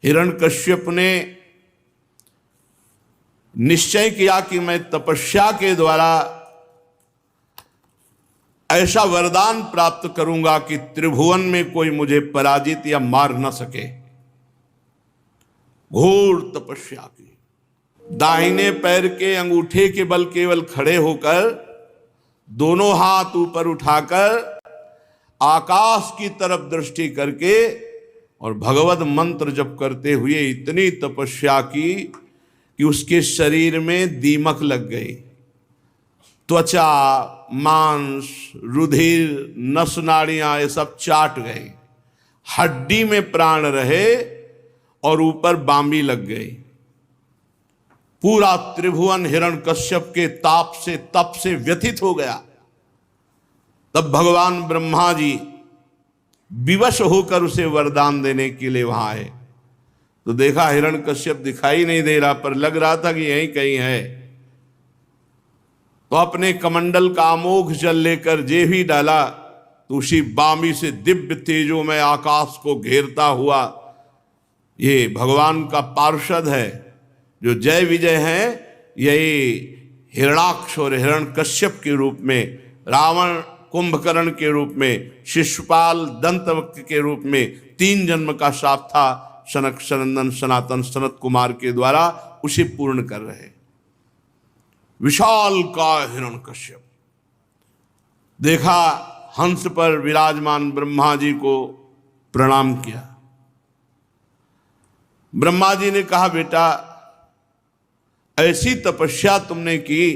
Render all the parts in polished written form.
हिरण्यकश्यप ने निश्चय किया कि मैं तपस्या के द्वारा ऐसा वरदान प्राप्त करूंगा कि त्रिभुवन में कोई मुझे पराजित या मार न सके। घोर तपस्या की, दाहिने पैर के अंगूठे के बल केवल खड़े होकर दोनों हाथ ऊपर उठाकर आकाश की तरफ दृष्टि करके और भगवत मंत्र जप करते हुए इतनी तपस्या की कि उसके शरीर में दीमक लग गई। त्वचा, मांस, रुधिर, नस नाड़ियां ये सब चाट गए, हड्डी में प्राण रहे और ऊपर बांबी लग गई। पूरा त्रिभुवन हिरण्यकश्यप के ताप से, तप से व्यथित हो गया। तब भगवान ब्रह्मा जी विवश होकर उसे वरदान देने के लिए वहां आए तो देखा हिरण्यकश्यप दिखाई नहीं दे रहा, पर लग रहा था कि यहीं कहीं है। तो अपने कमंडल का अमोघ जल लेकर जे भी डाला तो उसी बामी से दिव्य तेजों में आकाश को घेरता हुआ ये भगवान का पार्षद है जो जय विजय है, यही हिरणाक्ष और हिरण्यकश्यप के रूप में, रावण कुंभकर्ण के रूप में, शिशुपाल दंतवक्र के रूप में 3 जन्म का शाप था सनक सनंदन सनातन सनत कुमार के द्वारा उसे पूर्ण कर रहे। विशाल का हिरण्यकश्यप देखा, हंस पर विराजमान ब्रह्मा जी को प्रणाम किया। ब्रह्मा जी ने कहा, बेटा ऐसी तपस्या तुमने की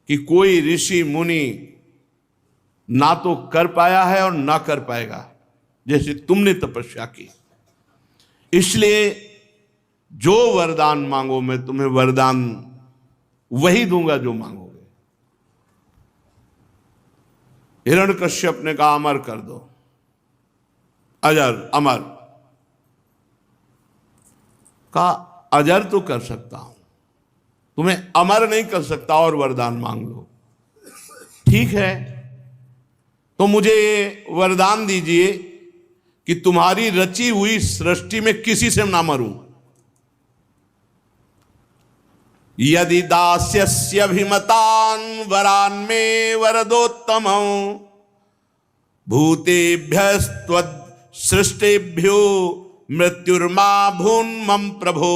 कि कोई ऋषि मुनि ना तो कर पाया है और ना कर पाएगा जैसे तुमने तपस्या की। इसलिए जो वरदान मांगो मैं तुम्हें वरदान वही दूंगा जो मांगोगे। हिरण्यकश्यप ने कहा, अमर कर दो, अजर अमर। कहा, अजर तो कर सकता हूं, तुम्हें अमर नहीं कर सकता, और वरदान मांग लो। ठीक है, तो मुझे ये वरदान दीजिए कि तुम्हारी रची हुई सृष्टि में किसी से ना मरूं। यदि दास्यस्यभिमतान वरान में वरदोत्तम भूतेभ्यस्त्वद सृष्टेभ्यो मृत्युर्मा भून मम प्रभो।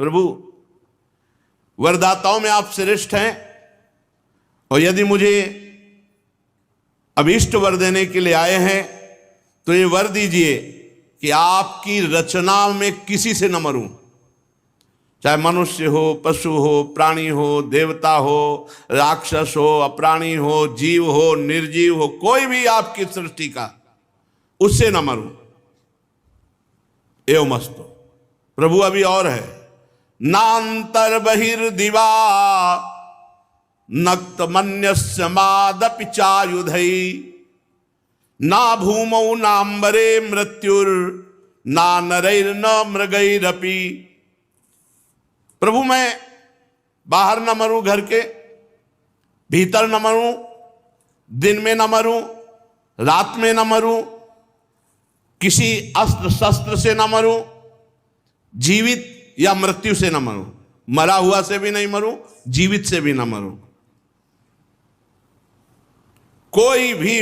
प्रभु, वरदाताओं में आप श्रेष्ठ हैं, और यदि मुझे अभीष्ट वर देने के लिए आए हैं तो ये वर दीजिए कि आपकी रचना में किसी से न मरूं, चाहे मनुष्य हो, पशु हो, प्राणी हो, देवता हो, राक्षस हो, अप्राणी हो, जीव हो, निर्जीव हो, कोई भी आपकी सृष्टि का, उससे न मरूं। एवं अस्तु। प्रभु अभी और है, नांतर बहिर्दिवा नक्तमन्यस्य मादपि चायुधै ना भूमौ नाम्बरे मृत्युर ना नरैर न मृगैरपि। प्रभु, मैं बाहर न मरूं, घर के भीतर न मरूं, दिन में न मरूं, रात में न मरूं, किसी अस्त्र शस्त्र से न मरूं, जीवित या मृत्यु से न मरूं, मरा हुआ से भी नहीं मरूं, जीवित से भी न मरूं। कोई भी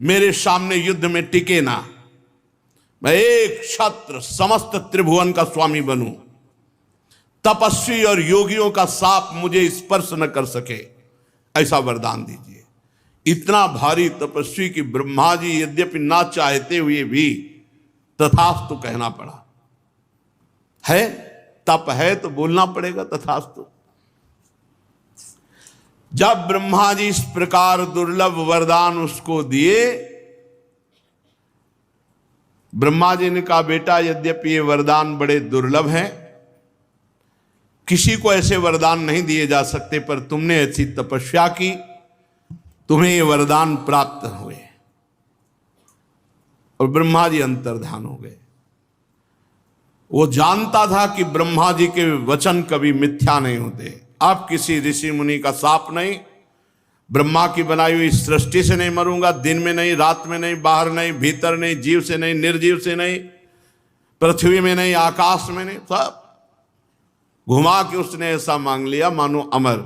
मेरे सामने युद्ध में टिके ना, मैं एक छत्र समस्त त्रिभुवन का स्वामी बनूं, तपस्वी और योगियों का साप मुझे स्पर्श न कर सके, ऐसा वरदान दीजिए। इतना भारी तपस्वी कि ब्रह्मा जी यद्यपि ना चाहते हुए भी तथास्तु कहना पड़ा। है तप है तो बोलना पड़ेगा तथास्तु। जब ब्रह्मा जी इस प्रकार दुर्लभ वरदान उसको दिए, ब्रह्मा जी ने कहा, बेटा यद्यपि ये वरदान बड़े दुर्लभ हैं, किसी को ऐसे वरदान नहीं दिए जा सकते, पर तुमने ऐसी तपस्या की, तुम्हें ये वरदान प्राप्त हुए। और ब्रह्मा जी अंतर्धान हो गए। वो जानता था कि ब्रह्मा जी के वचन कभी मिथ्या नहीं होते। अब किसी ऋषि मुनि का साप नहीं, ब्रह्मा की बनाई हुई सृष्टि से नहीं मरूंगा, दिन में नहीं, रात में नहीं, बाहर नहीं, भीतर नहीं, जीव से नहीं, निर्जीव से नहीं, पृथ्वी में नहीं, आकाश में नहीं, सब घुमा के उसने ऐसा मांग लिया मानो अमर।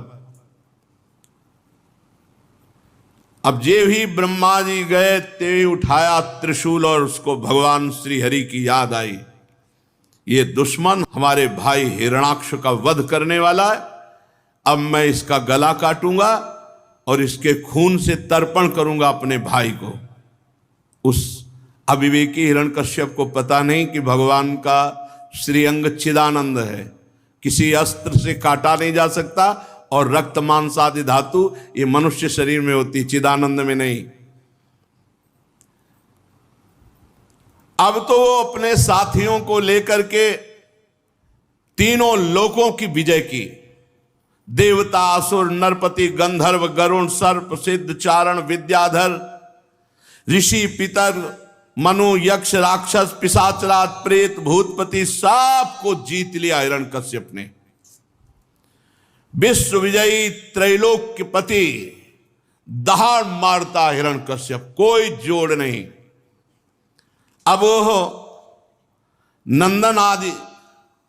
अब जे भी ब्रह्मा जी गए ते उठाया त्रिशूल और उसको भगवान श्री हरि की याद आई, ये दुश्मन हमारे भाई हिरणाक्ष का वध करने वाला है, अब मैं इसका गला काटूंगा और इसके खून से तर्पण करूंगा अपने भाई को। उस अविवेकी हिरण्यकश्यप को पता नहीं कि भगवान का श्रीअंग चिदानंद है, किसी अस्त्र से काटा नहीं जा सकता, और रक्त मांस आदि धातु ये मनुष्य शरीर में होती, चिदानंद में नहीं। अब तो वो अपने साथियों को लेकर के तीनों लोकों की विजय की, देवता, असुर, नरपति, गंधर्व, गरुण, सर्प, सिद्ध, चारण, विद्याधर, ऋषि, पितर, मनु, यक्ष, राक्षस, पिशाचराज, प्रेत, भूतपति, सबको जीत लिया हिरण्यकश्यप ने। विश्व विजयी त्रैलोक्यपति, दहाड़ मारता हिरण्यकश्यप, कोई जोड़ नहीं। अब वो नंदन आदि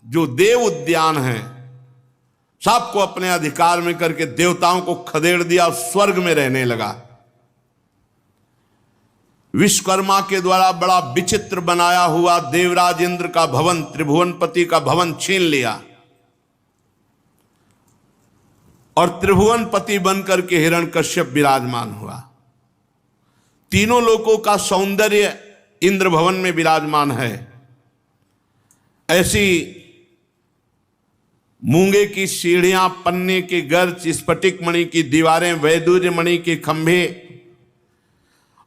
जो देव उद्यान है सबको अपने अधिकार में करके देवताओं को खदेड़ दिया, स्वर्ग में रहने लगा। विश्वकर्मा के द्वारा बड़ा विचित्र बनाया हुआ देवराज इंद्र का भवन, त्रिभुवनपति का भवन छीन लिया और त्रिभुवनपति बनकर के हिरण्यकश्यप विराजमान हुआ। तीनों लोकों का सौंदर्य इंद्र भवन में विराजमान है। ऐसी मूंगे की सीढ़ियां, पन्ने के गर्च, स्फटिक मणि की दीवारें, वैदूर्य मणि के खंभे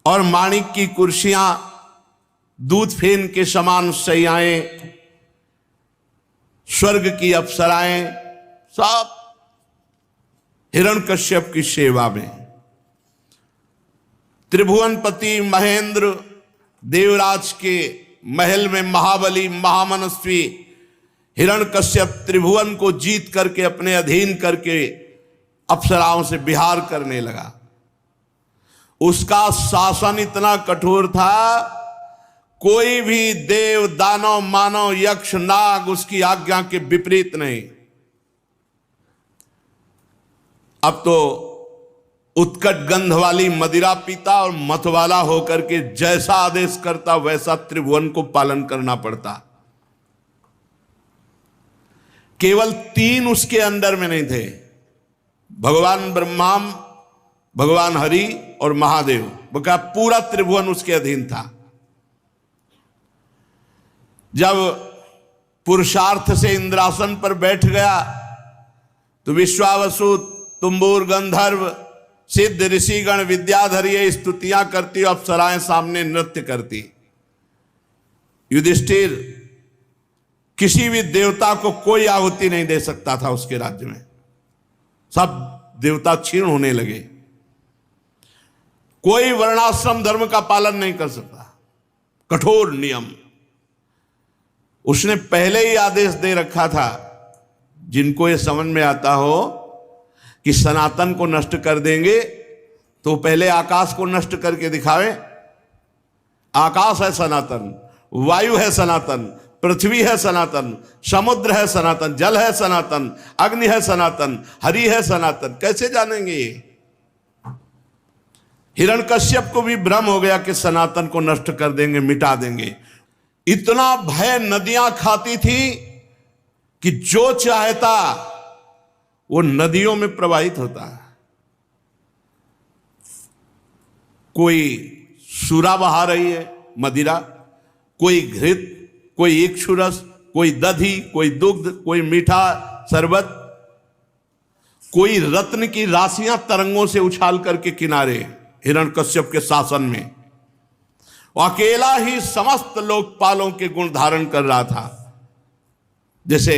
और माणिक की कुर्सियां, दूध फेन के समान शैयाएं, स्वर्ग की अप्सराएं, सब हिरण्यकश्यप की सेवा में। त्रिभुवनपति महेंद्र देवराज के महल में महाबली महामनस्वी हिरण्यकश्यप त्रिभुवन को जीत करके अपने अधीन करके अप्सराओं से विहार करने लगा। उसका शासन इतना कठोर था, कोई भी देव, दानव, मानव, यक्ष, नाग उसकी आज्ञा के विपरीत नहीं। अब तो उत्कट गंध वाली मदिरा पीता और मतवाला होकर के जैसा आदेश करता वैसा त्रिभुवन को पालन करना पड़ता। केवल 3 उसके अंडर में नहीं थे, भगवान ब्रह्मा, भगवान हरि और महादेव, बका पूरा त्रिभुवन उसके अधीन था। जब पुरुषार्थ से इंद्रासन पर बैठ गया तो विश्वावसु, तुम्बुर, गंधर्व, सिद्ध, ऋषिगण, विद्याधर ये स्तुतियां करती, अप्सराएं सामने नृत्य करती। युधिष्ठिर किसी भी देवता को कोई आहुति नहीं दे सकता था उसके राज्य में, सब देवता क्षीण होने लगे। कोई वर्णाश्रम धर्म का पालन नहीं कर सकता, कठोर नियम। उसने पहले ही आदेश दे रखा था, जिनको ये समझ में आता हो कि सनातन को नष्ट कर देंगे तो पहले आकाश को नष्ट करके दिखावे। आकाश है सनातन, वायु है सनातन, पृथ्वी है सनातन, समुद्र है सनातन, जल है सनातन, अग्नि है सनातन, हरि है सनातन, कैसे जानेंगे ये? हिरण्यकश्यप को भी भ्रम हो गया कि सनातन को नष्ट कर देंगे, मिटा देंगे। इतना भय नदियां खाती थी कि जो चाहता वो नदियों में प्रवाहित होता है। कोई सूरा बहा रही है, मदिरा, कोई घृत, कोई इक्षुरस, कोई दधी, कोई दुग्ध, कोई मीठा शरबत, कोई रत्न की राशियां तरंगों से उछाल करके किनारे हिरण्यकश्यप के शासन में। वो अकेला ही समस्त लोकपालों के गुण धारण कर रहा था। जैसे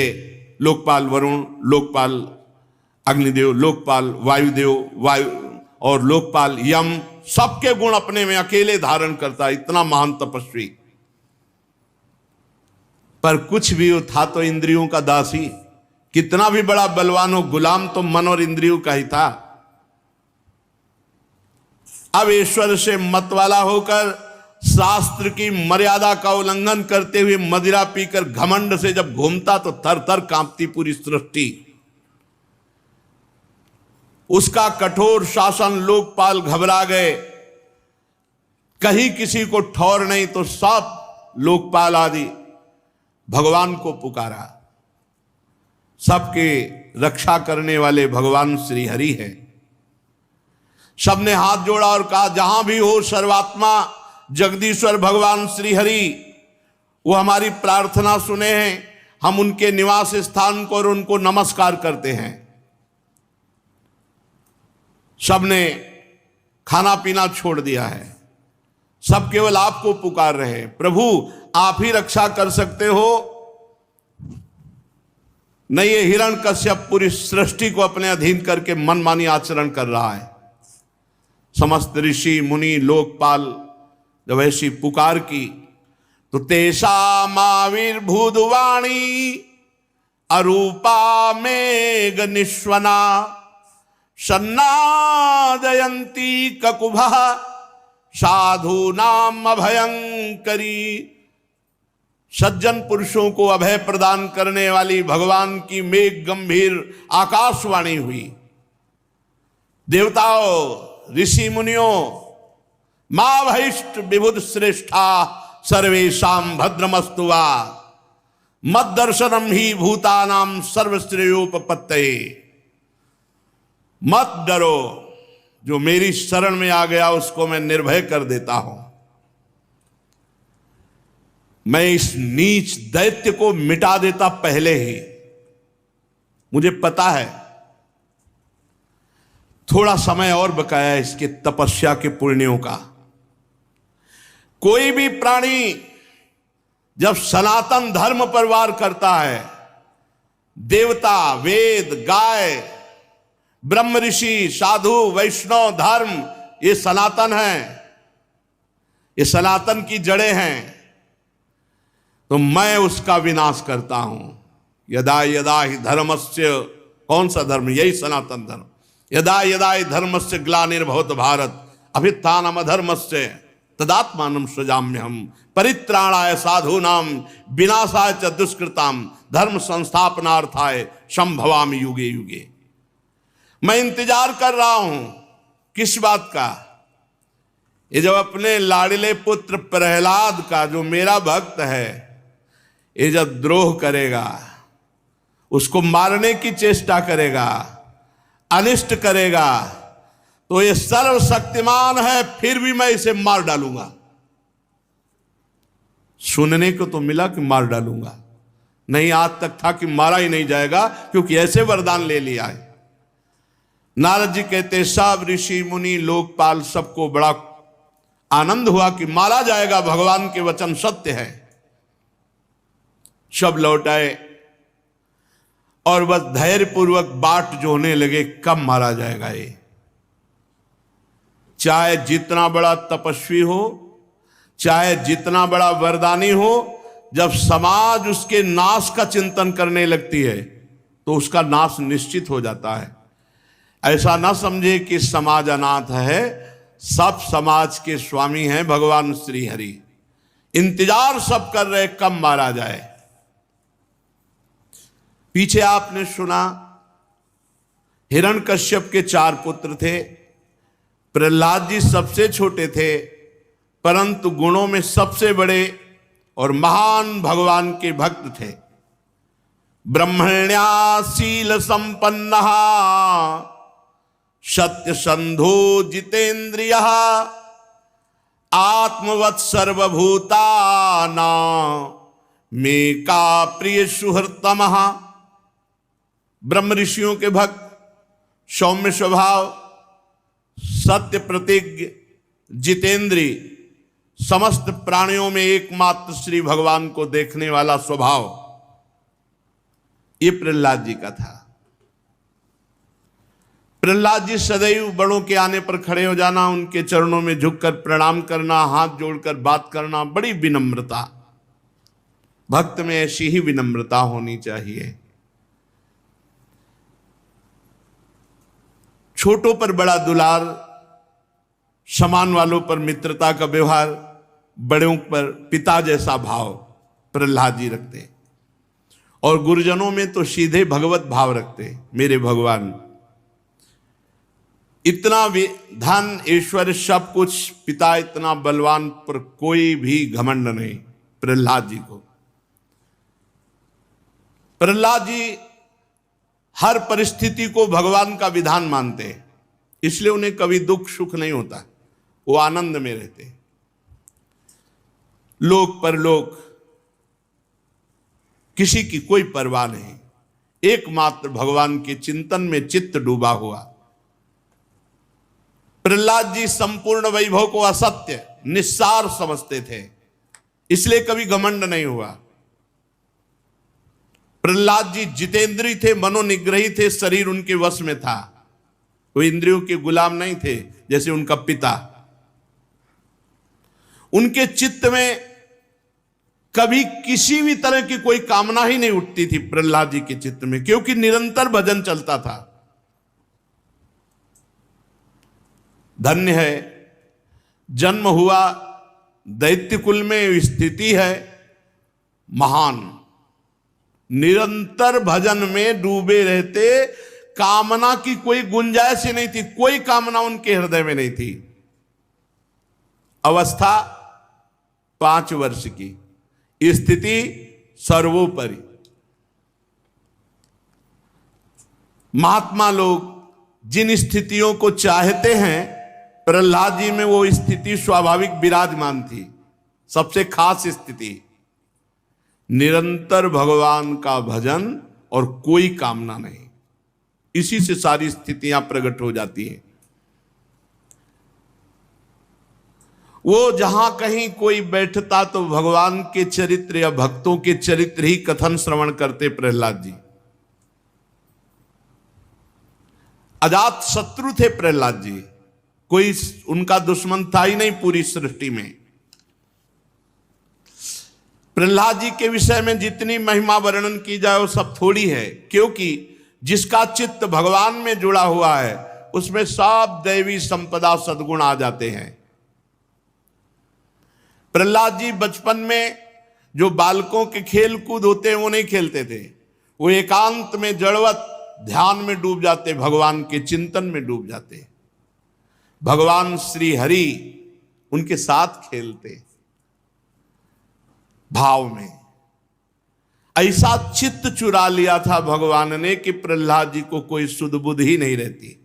लोकपाल वरुण, लोकपाल अग्निदेव, लोकपाल वायुदेव, वायु और लोकपाल यम, सबके गुण अपने में अकेले धारण करता, इतना महान तपस्वी। पर कुछ भी हो, था तो इंद्रियों का दासी। कितना भी बड़ा बलवान हो, गुलाम तो मन और इंद्रियों का ही था। अब ईश्वर से मतवाला होकर शास्त्र की मर्यादा का उल्लंघन करते हुए मदिरा पीकर घमंड से जब घूमता तो थर थर कांपती पूरी सृष्टि। उसका कठोर शासन लोकपाल घबरा गए, कहीं किसी को ठौर नहीं तो सब लोकपाल आदि भगवान को पुकारा। सबके रक्षा करने वाले भगवान श्री हरि हैं। सबने हाथ जोड़ा और कहा, जहां भी हो सर्वात्मा जगदीश्वर भगवान श्री हरि, वो हमारी प्रार्थना सुने हैं, हम उनके निवास स्थान को और उनको नमस्कार करते हैं। सबने खाना पीना छोड़ दिया है, सब केवल आपको पुकार रहे हैं। प्रभु आप ही रक्षा कर सकते हो। नहीं, ये हिरण्यकश्यप पूरी सृष्टि को अपने अधीन करके मनमानी आचरण कर रहा है। समस्त ऋषि मुनि लोकपाल जब ऐसी पुकार की तो तेषामाविर्भूतवाणी अरूपा मेघ निश्वना सन्नादयन्ती ककुभः साधूनाम अभयंकरी। सज्जन पुरुषों को अभय प्रदान करने वाली भगवान की मेघ गंभीर आकाशवाणी हुई। देवताओं ऋषि मुनियों, मां भैष्ट विबुध श्रेष्ठा सर्वेशाम भद्रमस्तुवा मद दर्शनम ही भूतानाम सर्वश्रेयोपपत्तये। मत डरो, जो मेरी शरण में आ गया उसको मैं निर्भय कर देता हूं। मैं इस नीच दैत्य को मिटा देता पहले ही। मुझे पता है थोड़ा समय और बकाया इसके तपस्या के पुण्यों का। कोई भी प्राणी जब सनातन धर्म पर वार करता है, देवता वेद गाय ब्रह्म ऋषि साधु वैष्णव धर्म, ये सनातन है, ये सनातन की जड़ें हैं, तो मैं उसका विनाश करता हूं। यदा यदा ही धर्मस्य, कौन सा धर्म? यही सनातन धर्म। यदा यदा ही धर्मस्य ग्लानिर्भवत भारत अभ्युत्थानम अधर्मस्य तदात्मानं सृजाम्यहम् परित्राणाय साधूनां विनाशाय च दुष्कृताम धर्म संस्थापनार्थाय संभवामि युगे युगे। मैं इंतजार कर रहा हूं किस बात का? ये जब अपने लाडले पुत्र प्रहलाद का, जो मेरा भक्त है, ये जब द्रोह करेगा, उसको मारने की चेष्टा करेगा, अनिष्ट करेगा, तो ये सर्वशक्तिमान है, फिर भी मैं इसे मार डालूंगा। सुनने को तो मिला कि मार डालूंगा, नहीं आज तक था कि मारा ही नहीं जाएगा, क्योंकि ऐसे वरदान ले लिया है। नारद जी कहते सब ऋषि मुनि लोकपाल सबको बड़ा आनंद हुआ कि मारा जाएगा, भगवान के वचन सत्य है। सब लौट आए और बस धैर्यपूर्वक बाट जोहने लगे, कब मारा जाएगा ये। चाहे जितना बड़ा तपस्वी हो, चाहे जितना बड़ा वरदानी हो, जब समाज उसके नाश का चिंतन करने लगती है तो उसका नाश निश्चित हो जाता है। ऐसा ना समझे कि समाज अनाथ है, सब समाज के स्वामी हैं भगवान श्री हरि। इंतजार सब कर रहे कब मारा जाए। पीछे आपने सुना हिरण्यकश्यप के 4 पुत्र थे। प्रहलाद जी सबसे छोटे थे, परंतु गुणों में सबसे बड़े और महान भगवान के भक्त थे। ब्रह्मण्या शील संपन्नः सत्य संधो जितेन्द्रिय आत्मवत् सर्वभूताना मे का प्रिय सुहृतमः। ब्रह्म ऋषियों के भक्त, सौम्य स्वभाव, सत्य प्रतिज्ञ, जितेंद्री, समस्त प्राणियों में एकमात्र श्री भगवान को देखने वाला स्वभाव, ये प्रहलाद जी का था। प्रहलाद जी सदैव बड़ों के आने पर खड़े हो जाना, उनके चरणों में झुककर प्रणाम करना, हाथ जोड़कर बात करना, बड़ी विनम्रता। भक्त में ऐसी ही विनम्रता होनी चाहिए। छोटों पर बड़ा दुलार, समान वालों पर मित्रता का व्यवहार, बड़ों पर पिता जैसा भाव प्रहलाद जी रखते, और गुरुजनों में तो सीधे भगवत भाव रखते। मेरे भगवान, इतना धन ऐश्वर्य सब कुछ, पिता इतना बलवान, पर कोई भी घमंड नहीं प्रहलाद जी को। प्रहलाद जी हर परिस्थिति को भगवान का विधान मानते हैं, इसलिए उन्हें कभी दुख सुख नहीं होता, वो आनंद में रहते। लोक परलोक किसी की कोई परवाह नहीं, एकमात्र भगवान के चिंतन में चित्त डूबा हुआ। प्रहलाद जी संपूर्ण वैभव को असत्य निस्सार समझते थे, इसलिए कभी घमंड नहीं हुआ। प्रहलाद जी जितेंद्री थे, मनोनिग्रही थे, शरीर उनके वश में था, वो इंद्रियों के गुलाम नहीं थे जैसे उनका पिता। उनके चित्त में कभी किसी भी तरह की कोई कामना ही नहीं उठती थी प्रहलाद जी के चित्त में, क्योंकि निरंतर भजन चलता था। धन्य है, जन्म हुआ दैत्य कुल में, स्थिति है महान, निरंतर भजन में डूबे रहते, कामना की कोई गुंजाइश ही नहीं थी, कोई कामना उनके हृदय में नहीं थी। अवस्था 5 वर्ष की, स्थिति सर्वोपरि। महात्मा लोग जिन स्थितियों को चाहते हैं, प्रहलाद जी में वो स्थिति स्वाभाविक विराजमान थी। सबसे खास स्थिति निरंतर भगवान का भजन और कोई कामना नहीं, इसी से सारी स्थितियां प्रकट हो जाती हैं। वो जहां कहीं कोई बैठता तो भगवान के चरित्र या भक्तों के चरित्र ही कथन श्रवण करते प्रहलाद जी। अजात शत्रु थे प्रहलाद जी, कोई उनका दुश्मन था ही नहीं पूरी सृष्टि में। प्रहलाद जी के विषय में जितनी महिमा वर्णन की जाए वो सब थोड़ी है, क्योंकि जिसका चित्त भगवान में जुड़ा हुआ है उसमें सब दैवी संपदा सद्गुण आ जाते हैं। प्रहलाद जी बचपन में जो बालकों के खेल कूद होते हैं वो नहीं खेलते थे, वो एकांत में जड़वत ध्यान में डूब जाते, भगवान के चिंतन में डूब जाते। भगवान श्री हरि उनके साथ खेलते भाव में। ऐसा चित्त चुरा लिया था भगवान ने कि प्रहलाद जी को कोई सुध बुध ही नहीं रहती।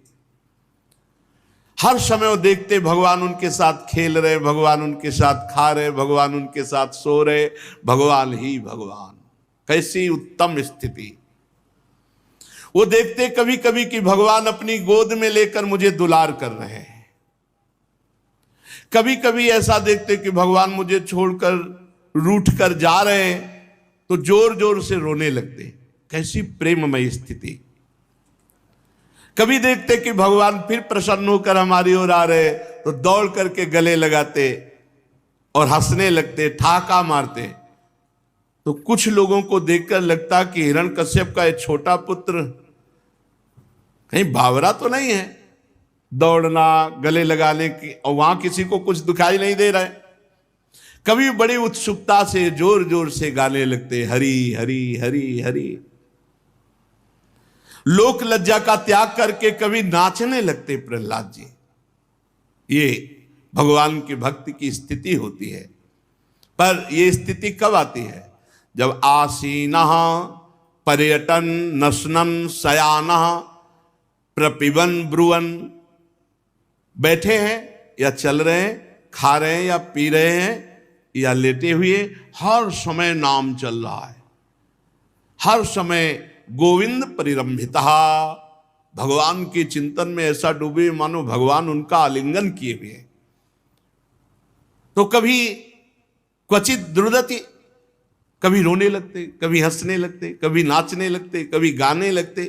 हर समय वो देखते भगवान उनके साथ खेल रहे, भगवान उनके साथ खा रहे, भगवान उनके साथ सो रहे, भगवान ही भगवान। कैसी उत्तम स्थिति। वो देखते कभी कभी कि भगवान अपनी गोद में लेकर मुझे दुलार कर रहे हैं, कभी कभी ऐसा देखते कि भगवान मुझे छोड़कर रूठ कर जा रहे हैं तो जोर जोर से रोने लगते। कैसी प्रेममय स्थिति। कभी देखते कि भगवान फिर प्रसन्न होकर हमारी ओर आ रहे तो दौड़ करके गले लगाते और हंसने लगते, ठाका मारते। तो कुछ लोगों को देखकर लगता कि हिरण्यकश्यप का एक छोटा पुत्र कहीं बावरा तो नहीं है, दौड़ना गले लगाने की, और वहां किसी को कुछ दिखाई नहीं दे रहा है। कभी बड़ी उत्सुकता से जोर जोर से गाने लगते, हरि हरि हरि हरि। लोक लज्जा का त्याग करके कभी नाचने लगते प्रहलाद जी। ये भगवान के भक्ति की स्थिति होती है। पर यह स्थिति कब आती है? जब आसीनः पर्यटन नशनन शयानः प्रपिबन ब्रुवन, बैठे हैं या चल रहे हैं, खा रहे हैं या पी रहे हैं या लेटे हुए, हर समय नाम चल रहा है। हर समय गोविंद परिरंभिता, भगवान के चिंतन में ऐसा डूबे मानो भगवान उनका आलिंगन किए हुए। तो कभी क्वचित द्रुदति, कभी रोने लगते, कभी हंसने लगते, कभी नाचने लगते, कभी गाने लगते।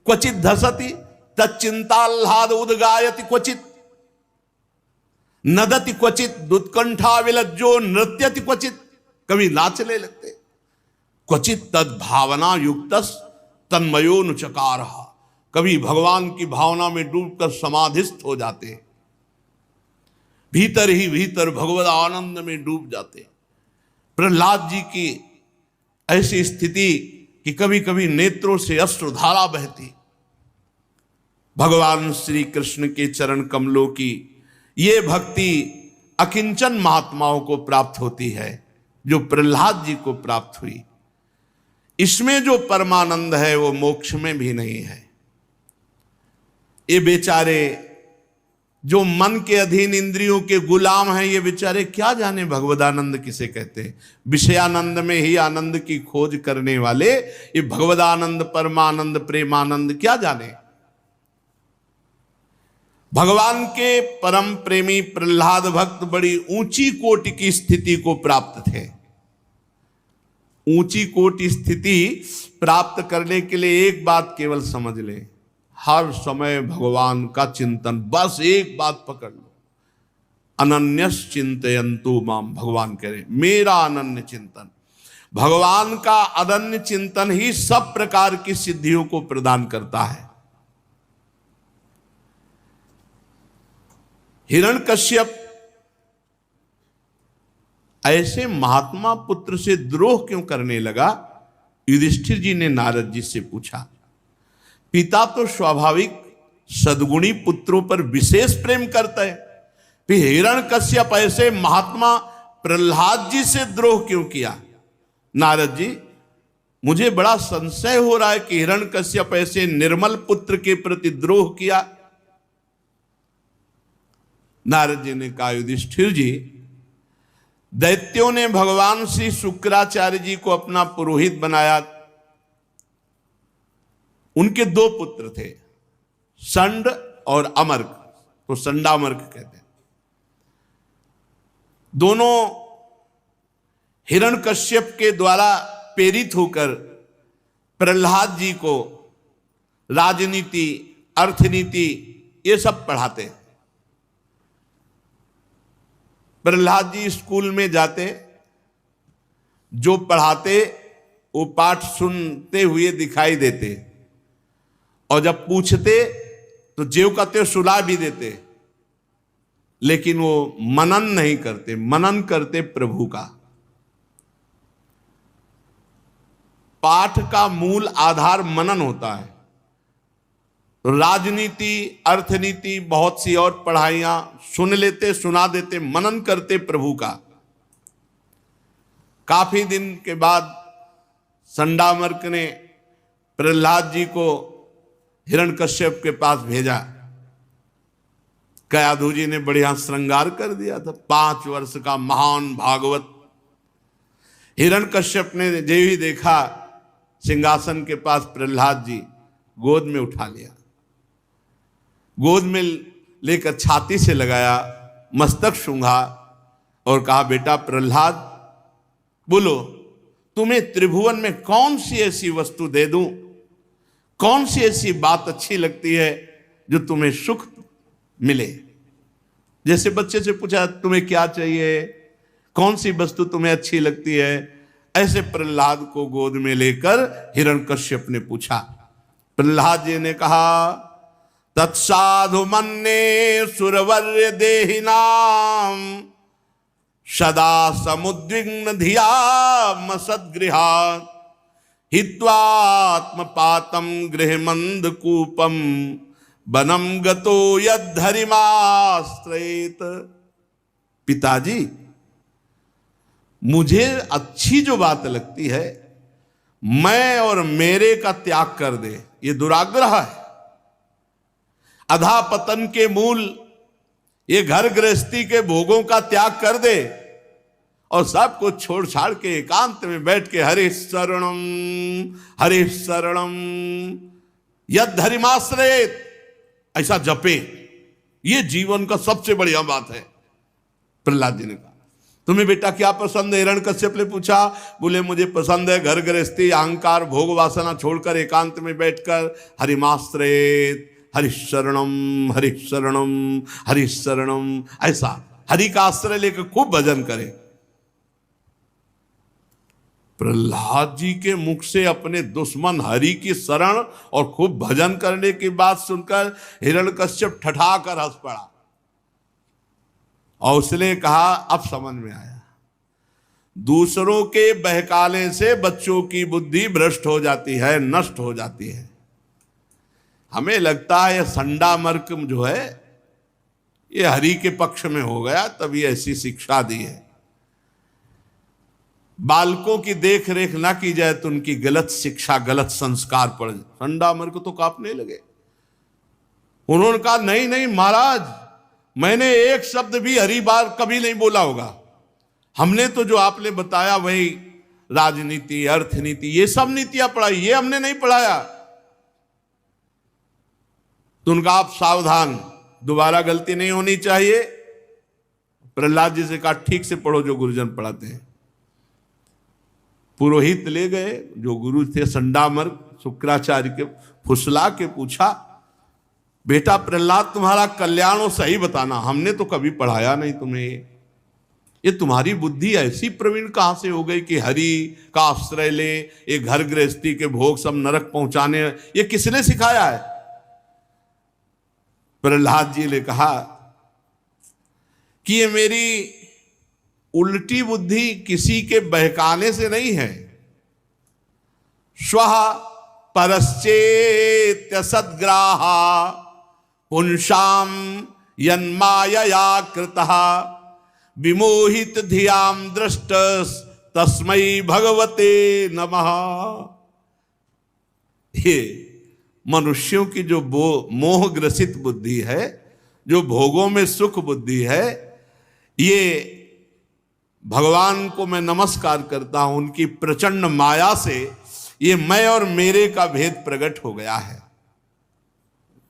क्वचित धसति तच्चिंताह्लाद उद्गायति, क्वचित नदति, क्वचित दुत्कंठा विलज्जो नृत्यति, क्वचित कभी नाचने लगते। क्वचित तद भावना युक्तस तन्मयोनुचकार, कभी भगवान की भावना में डूबकर समाधिस्थ हो जाते। भीतर ही भीतर भगवत आनंद में डूब जाते। प्रहलाद जी की ऐसी स्थिति कि कभी कभी नेत्रों से अश्रुधारा बहती। भगवान श्री कृष्ण के चरण कमलों की ये भक्ति अकिंचन महात्माओं को प्राप्त होती है, जो प्रहलाद जी को प्राप्त हुई। इसमें जो परमानंद है वो मोक्ष में भी नहीं है। ये बेचारे जो मन के अधीन इंद्रियों के गुलाम हैं, ये बेचारे क्या जाने भगवदानंद किसे कहते हैं। विषयानंद में ही आनंद की खोज करने वाले ये भगवदानंद, परमानंद, प्रेमानंद क्या जाने। भगवान के परम प्रेमी प्रहलाद भक्त बड़ी ऊंची कोटि की स्थिति को प्राप्त थे। ऊंची कोटि स्थिति प्राप्त करने के लिए एक बात केवल समझ लें, हर समय भगवान का चिंतन। बस एक बात पकड़ लो, अनन्यस चिंतयन्तु माम। भगवान कह रहे मेरा अनन्य चिंतन। भगवान का अनन्य चिंतन ही सब प्रकार की सिद्धियों को प्रदान करता है। हिरण्यकश्यप ऐसे महात्मा पुत्र से द्रोह क्यों करने लगा? युधिष्ठिर जी ने नारद जी से पूछा। पिता तो स्वाभाविक सद्गुणी पुत्रों पर विशेष प्रेम करता है, फिर हिरण्यकश्यप ऐसे महात्मा प्रहलाद जी से द्रोह क्यों किया? नारद जी, मुझे बड़ा संशय हो रहा है कि हिरण्यकश्यप ऐसे निर्मल पुत्र के प्रति द्रोह किया। नारद जी ने कहा, युधिष्ठिर जी, दैत्यों ने भगवान श्री शुक्राचार्य जी को अपना पुरोहित बनाया। उनके दो पुत्र थे, संड और अमर्क, तो संडामर्क कहते हैं। दोनों हिरण्यकश्यप के द्वारा प्रेरित होकर प्रहलाद जी को राजनीति, अर्थनीति ये सब पढ़ाते हैं। प्रहलाद जी स्कूल में जाते, जो पढ़ाते वो पाठ सुनते हुए दिखाई देते, और जब पूछते तो जेव का त्यों सुला भी देते, लेकिन वो मनन नहीं करते। मनन करते प्रभु का। पाठ का मूल आधार मनन होता है। राजनीति, अर्थनीति, बहुत सी और पढ़ाइयां सुन लेते, सुना देते, मनन करते प्रभु का। काफी दिन के बाद संडामर्क ने प्रहलाद जी को हिरण्यकश्यप के पास भेजा। कयाधु जी ने बढ़िया श्रृंगार कर दिया था, 5 वर्ष का महान भागवत। हिरण्यकश्यप ने जो ही देखा सिंहासन के पास प्रहलाद जी, गोद में उठा लिया, गोद में लेकर छाती से लगाया, मस्तक सूंघा और कहा, बेटा प्रहलाद, बोलो तुम्हें त्रिभुवन में कौन सी ऐसी वस्तु दे दूं, कौन सी ऐसी बात अच्छी लगती है जो तुम्हें सुख मिले। जैसे बच्चे से पूछा तुम्हें क्या चाहिए, कौन सी वस्तु तुम्हें अच्छी लगती है, ऐसे प्रहलाद को गोद में लेकर हिरण्यकश्यप ने पूछा। प्रहलाद जी ने कहा, तत्साधु मन्ये सुरवर्य देहिनाम सदा समुद्विग्न धिया मसद्गृहा हित्वात्मपातम गृहमंदकूपम वनम गतो यद्धरिमाश्रयेत। पिताजी, मुझे अच्छी जो बात लगती है, मैं और मेरे का त्याग कर दे, ये दुराग्रह है। अधापतन के मूल ये घर गृहस्थी के भोगों का त्याग कर दे और सब कुछ छोड़ छाड़ के एकांत में बैठ के हरे शरणम यद्धरिमाश्रयेत ऐसा जपे, ये जीवन का सबसे बढ़िया बात है। प्रहलाद जी ने कहा, तुम्हें बेटा क्या पसंद है? हिरण्यकश्यप ने पूछा। बोले, मुझे पसंद है घर गृहस्थी, अहंकार, भोग वासना छोड़कर एकांत में बैठकर हरिमाश्रयेत, हरिशरणम हरिशरणम हरिशरणम, ऐसा हरि का आश्रय लेकर खूब भजन करे। प्रहलाद जी के मुख से अपने दुश्मन हरि की शरण और खूब भजन करने की बात सुनकर हिरण्यकश्यप ठठाकर हंस पड़ा और उसने कहा अब समझ में आया, दूसरों के बहकाने से बच्चों की बुद्धि भ्रष्ट हो जाती है, नष्ट हो जाती है। हमें लगता है संडा मर्क जो है ये हरि के पक्ष में हो गया, तभी ऐसी शिक्षा दी है। बालकों की देख रेख ना की जाए तो उनकी गलत शिक्षा, गलत संस्कार पड़ जाए। संडा मर्क तो कांपने लगे। उन्होंने कहा नहीं नहीं महाराज, मैंने एक शब्द भी हरि बार कभी नहीं बोला होगा। हमने तो जो आपने बताया वही राजनीति, अर्थनीति, ये सब नीतियां पढ़ाई, ये हमने नहीं पढ़ाया। तो उनका आप सावधान, दोबारा गलती नहीं होनी चाहिए। प्रहलाद जी से कहा ठीक से पढ़ो जो गुरुजन पढ़ाते हैं। पुरोहित ले गए, जो गुरु थे संडामर्क, शुक्राचार्य के फुसला के पूछा, बेटा प्रहलाद तुम्हारा कल्याण हो सही बताना, हमने तो कभी पढ़ाया नहीं तुम्हें। ये तुम्हारी बुद्धि ऐसी प्रवीण कहां से हो गई कि हरि का आश्रय ले, ये घर गृहस्थी के भोग सब नरक पहुंचाने, ये किसने सिखाया है? प्रहलाद जी ने कहा कि ये मेरी उल्टी बुद्धि किसी के बहकाने से नहीं है। स्वः परश्चेत्य सद्ग्राहा पुंसाम यन्मायया कृतः विमोहित धियाम दृष्ट तस्मै भगवते नमः। ये मनुष्यों की जो मोह ग्रसित बुद्धि है, जो भोगों में सुख बुद्धि है, ये भगवान को मैं नमस्कार करता हूं। उनकी प्रचंड माया से ये मैं और मेरे का भेद प्रकट हो गया है।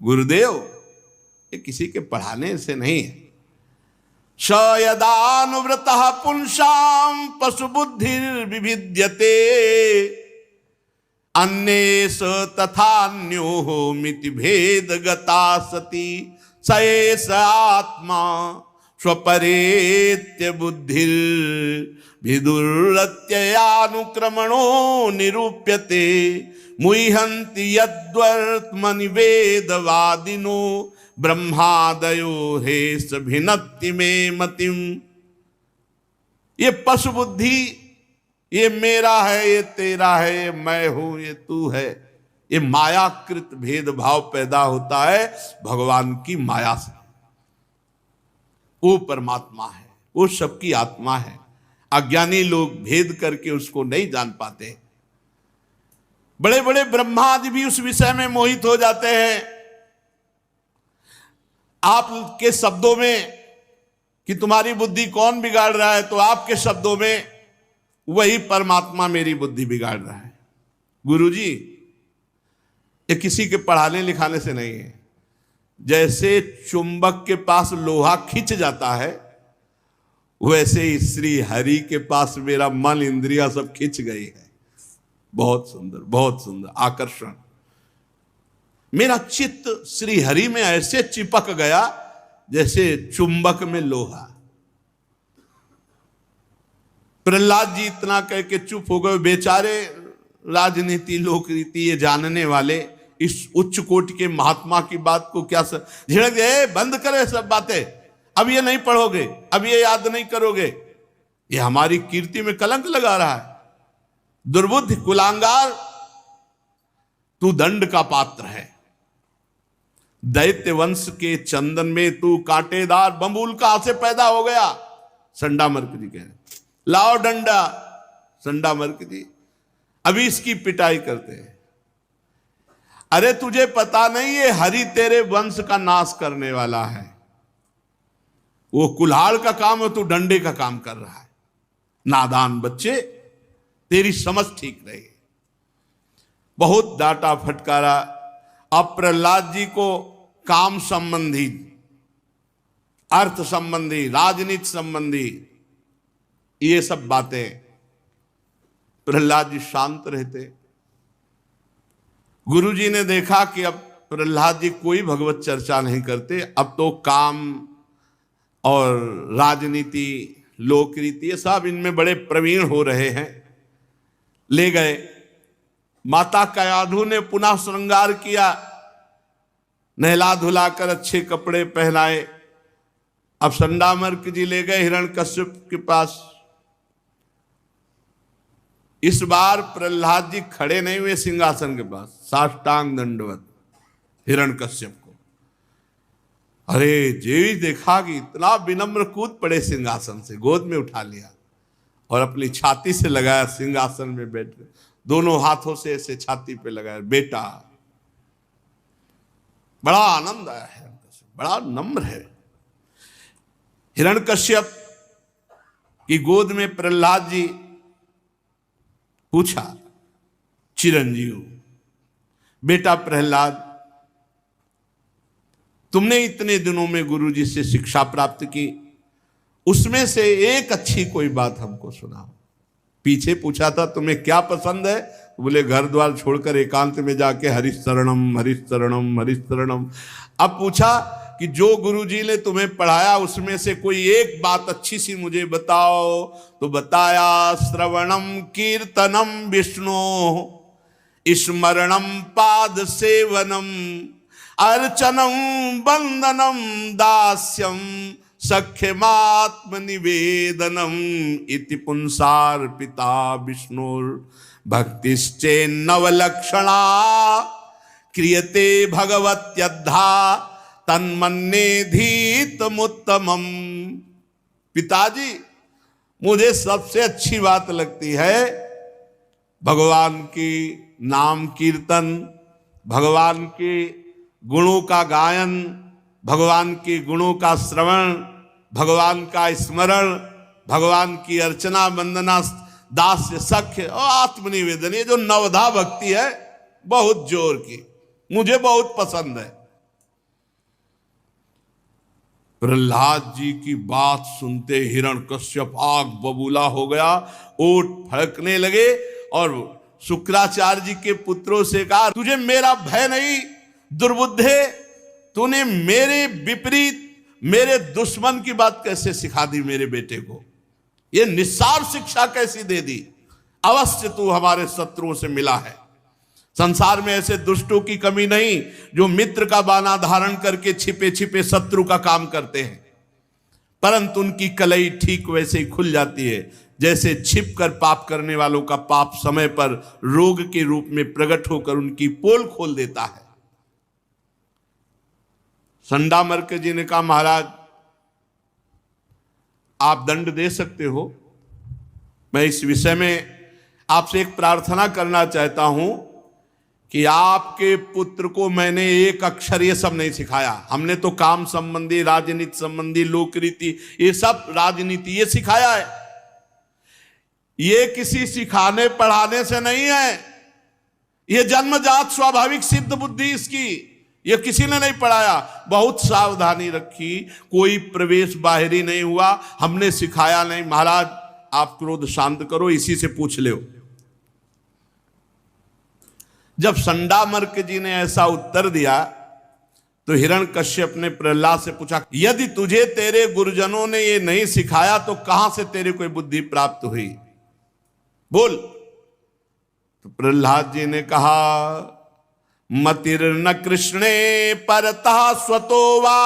गुरुदेव ये किसी के पढ़ाने से नहीं है। स यदानुव्रतः पुंसाम पशु बुद्धिर विभिद्यते अन्येष तथान्यो मिति भेद गता सती सएष आत्मा स्वपरेत्य बुद्धिर विदुरत्ययानुक्रमणो निरूप्यते मुह्यन्ति यद्वर्त्मनि वेदवादिनो ब्रह्मादयो हे सभिनत्ति में मतिम। ये पशु बुद्धि, ये मेरा है, ये तेरा है, ये मैं हूं, ये तू है, ये मायाकृत भेदभाव पैदा होता है भगवान की माया से। वो परमात्मा है, वो सबकी आत्मा है। अज्ञानी लोग भेद करके उसको नहीं जान पाते। बड़े बड़े ब्रह्मा आदि भी उस विषय में मोहित हो जाते हैं। आपके शब्दों में कि तुम्हारी बुद्धि कौन बिगाड़ रहा है, तो आपके शब्दों में वही परमात्मा मेरी बुद्धि बिगाड़ रहा है। गुरुजी ये किसी के पढ़ाने लिखाने से नहीं है। जैसे चुंबक के पास लोहा खिंच जाता है, वैसे ही श्री हरि के पास मेरा मन इंद्रिया सब खिंच गई है। बहुत सुंदर, बहुत सुंदर आकर्षण। मेरा चित्त श्री हरि में ऐसे चिपक गया जैसे चुंबक में लोहा। प्रहलाद जी इतना कह के चुप हो गए। बेचारे राजनीति, लोक रीति ये जानने वाले इस उच्च कोटि के महात्मा की बात को क्या झिड़क गए। बंद करे सब बातें, अब ये नहीं पढ़ोगे, अब ये याद नहीं करोगे, ये हमारी कीर्ति में कलंक लगा रहा है। दुर्बुद्धि कुलांगार, तू दंड का पात्र है। दैत्य वंश के चंदन में तू कांटेदार बंबूल कहां से पैदा हो गया? संडामर्क जी कह रहे, लाओ डंडा। संडामर्क जी अभी इसकी पिटाई करते हैं। अरे तुझे पता नहीं ये हरि तेरे वंश का नाश करने वाला है। वो कुल्हाड़ का काम है, तू डंडे का काम कर रहा है। नादान बच्चे, तेरी समझ ठीक रहे। बहुत डांटा फटकारा। अब प्रहलाद जी को काम संबंधी, अर्थ संबंधी, राजनीति संबंधी ये सब बातें, प्रहलाद जी शांत रहते। गुरुजी ने देखा कि अब प्रहलाद जी कोई भगवत चर्चा नहीं करते, अब तो काम और राजनीति, लोक रीति ये सब इनमें बड़े प्रवीण हो रहे हैं। ले गए। माता कयाधु ने पुनः श्रृंगार किया, नहला धुलाकर अच्छे कपड़े पहनाए। अब संडामर्क जी ले गए हिरण्यकश्यप के पास। इस बार प्रहलाद जी खड़े नहीं हुए सिंहासन के पास, साष्टांग दंडवत हिरण्यकश्यप को। अरे जेवी देखा कि इतना विनम्र कूद पड़े सिंहासन से, गोद में उठा लिया और अपनी छाती से लगाया, सिंहासन में बैठ गए, दोनों हाथों से ऐसे छाती पे लगाया। बेटा, बड़ा आनंद आया हिरण्यकश्यप, बड़ा नम्र है। हिरण्यकश्यप की गोद में प्रहलाद जी पूछा, चिरंजीव बेटा प्रहलाद, तुमने इतने दिनों में गुरुजी से शिक्षा प्राप्त की, उसमें से एक अच्छी कोई बात हमको सुनाओ। पीछे पूछा था तुम्हें क्या पसंद है, बोले घर द्वार छोड़कर एकांत में जाके हरिशरणम हरिशरणम हरिशरणम। अब पूछा कि जो गुरुजी ने तुम्हें पढ़ाया उसमें से कोई एक बात अच्छी सी मुझे बताओ। तो बताया, श्रवणम कीर्तनम विष्णु स्मरणम पाद सेवनम अर्चनम वंदनम दास्यम सख्यमात्म निवेदनम इति पुंसार पिता विष्णुर भक्तिश्चेन्नवलक्षणा क्रियते भगवत्यद्धा तन्मन्येधीतमुत्तमम्। पिताजी, मुझे सबसे अच्छी बात लगती है भगवान की नाम कीर्तन, भगवान के गुणों का गायन, भगवान के गुणों का श्रवण, भगवान का स्मरण, भगवान की अर्चना वंदना दास्य सख्य और आत्मनिवेदन। ये जो नवधा भक्ति है बहुत जोर की, मुझे बहुत पसंद है। प्रहलाद जी की बात सुनते हिरण्यकश्यप आग बबूला हो गया, ओठ फड़कने लगे और शुक्राचार्य जी के पुत्रों से कहा, तुझे मेरा भय नहीं दुर्बुद्धे, तूने मेरे विपरीत मेरे दुश्मन की बात कैसे सिखा दी मेरे बेटे को, ये निस्सार शिक्षा कैसी दे दी। अवश्य तू हमारे शत्रुओं से मिला है। संसार में ऐसे दुष्टों की कमी नहीं जो मित्र का बाना धारण करके छिपे छिपे शत्रु का काम करते हैं, परंतु उनकी कलई ठीक वैसे ही खुल जाती है जैसे छिप कर पाप करने वालों का पाप समय पर रोग के रूप में प्रकट होकर उनकी पोल खोल देता है। संडामर्क जी ने कहा, महाराज आप दंड दे सकते हो, मैं इस विषय में आपसे एक प्रार्थना करना चाहता हूं कि आपके पुत्र को मैंने एक अक्षर ये सब नहीं सिखाया। हमने तो काम संबंधी, राजनीति संबंधी, लोक रीति, ये सब राजनीति ये सिखाया है। ये किसी सिखाने पढ़ाने से नहीं है, ये जन्मजात स्वाभाविक सिद्ध बुद्धि इसकी, ये किसी ने नहीं पढ़ाया। बहुत सावधानी रखी, कोई प्रवेश बाहरी नहीं हुआ, हमने सिखाया नहीं। महाराज आप क्रोध शांत करो, इसी से पूछ लो। जब संडामर्क जी ने ऐसा उत्तर दिया तो हिरण्यकश्यप ने प्रहलाद से पूछा, यदि तुझे तेरे गुरुजनों ने ये नहीं सिखाया तो कहां से तेरे को बुद्धि प्राप्त हुई, बोल। तो प्रहलाद जी ने कहा, मतिर्न कृष्णे परतः स्वतो वा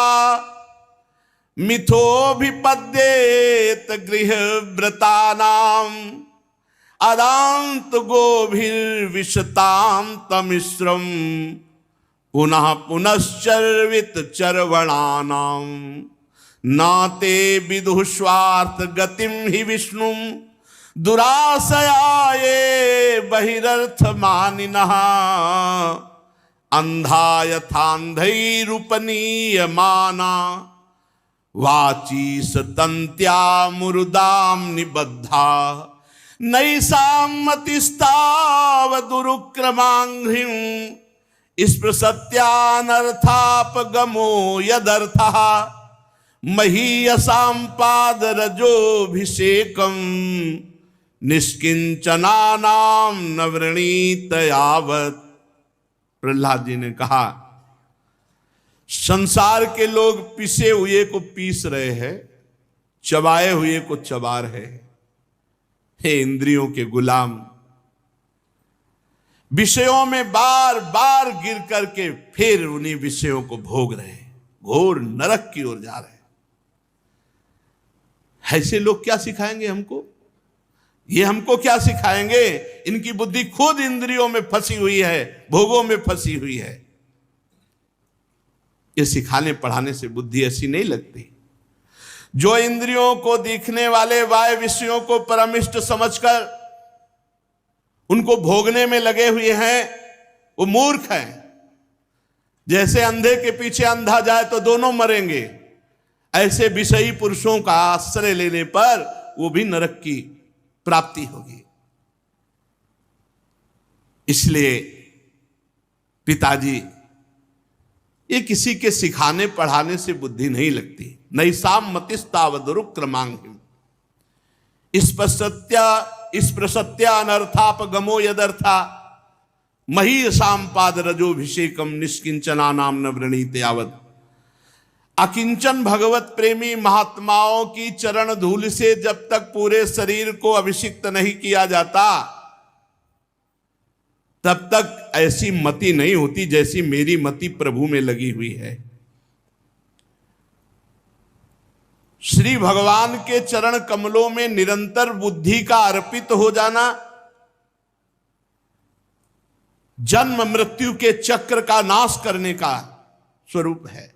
मिथोभिपद्येत गृहव्रतानाम अदांत गोभिर्विशताम तमिश्रम पुनः पुनश्चर्वित चरवणानाम नाते विदुः स्वार्थ गतिम हि विष्णु दुराशयाये बहिरर्थ मानिनः अंधा यथांधैरुपनीयमाना वाची सतंत्या मुरुदाम निबद्धा नैषामतिस्तावदुरुक्रमांघ्रिं स्पृशत्यानर्थापगमो यदर्थः महीयसां पादरजोभिषेकं निष्किंचनानां न वृणीत यावत्। प्रहलाद जी ने कहा, संसार के लोग पिसे हुए को पीस रहे हैं, चबाए हुए को चबा रहे हैं। हे इंद्रियों के गुलाम, विषयों में बार बार गिर करके फिर उन्हीं विषयों को भोग रहे हैं, घोर नरक की ओर जा रहे हैं। ऐसे लोग क्या सिखाएंगे हमको? ये हमको क्या सिखाएंगे? इनकी बुद्धि खुद इंद्रियों में फंसी हुई है, भोगों में फंसी हुई है। ये सिखाने पढ़ाने से बुद्धि ऐसी नहीं लगती। जो इंद्रियों को दिखने वाले बाह्य विषयों को परमिष्ट समझकर उनको भोगने में लगे हुए हैं, वो मूर्ख हैं। जैसे अंधे के पीछे अंधा जाए तो दोनों मरेंगे, ऐसे विषयी पुरुषों का आश्रय लेने पर वो भी नरक की प्राप्ति होगी। इसलिए पिताजी, ये किसी के सिखाने पढ़ाने से बुद्धि नहीं लगती। नैसाम मतिस्तावदुरुक्रमांगिम स्पृशत्या अनर्थापगमो यदर्था महीयसाम पाद रजोभिषेकम निष्किंचना नाम न वृणीते यावत्। अकिंचन भगवत प्रेमी महात्माओं की चरण धूल से जब तक पूरे शरीर को अभिषिक्त नहीं किया जाता, तब तक ऐसी मति नहीं होती जैसी मेरी मति प्रभु में लगी हुई है। श्री भगवान के चरण कमलों में निरंतर बुद्धि का अर्पित हो जाना जन्म मृत्यु के चक्र का नाश करने का स्वरूप है।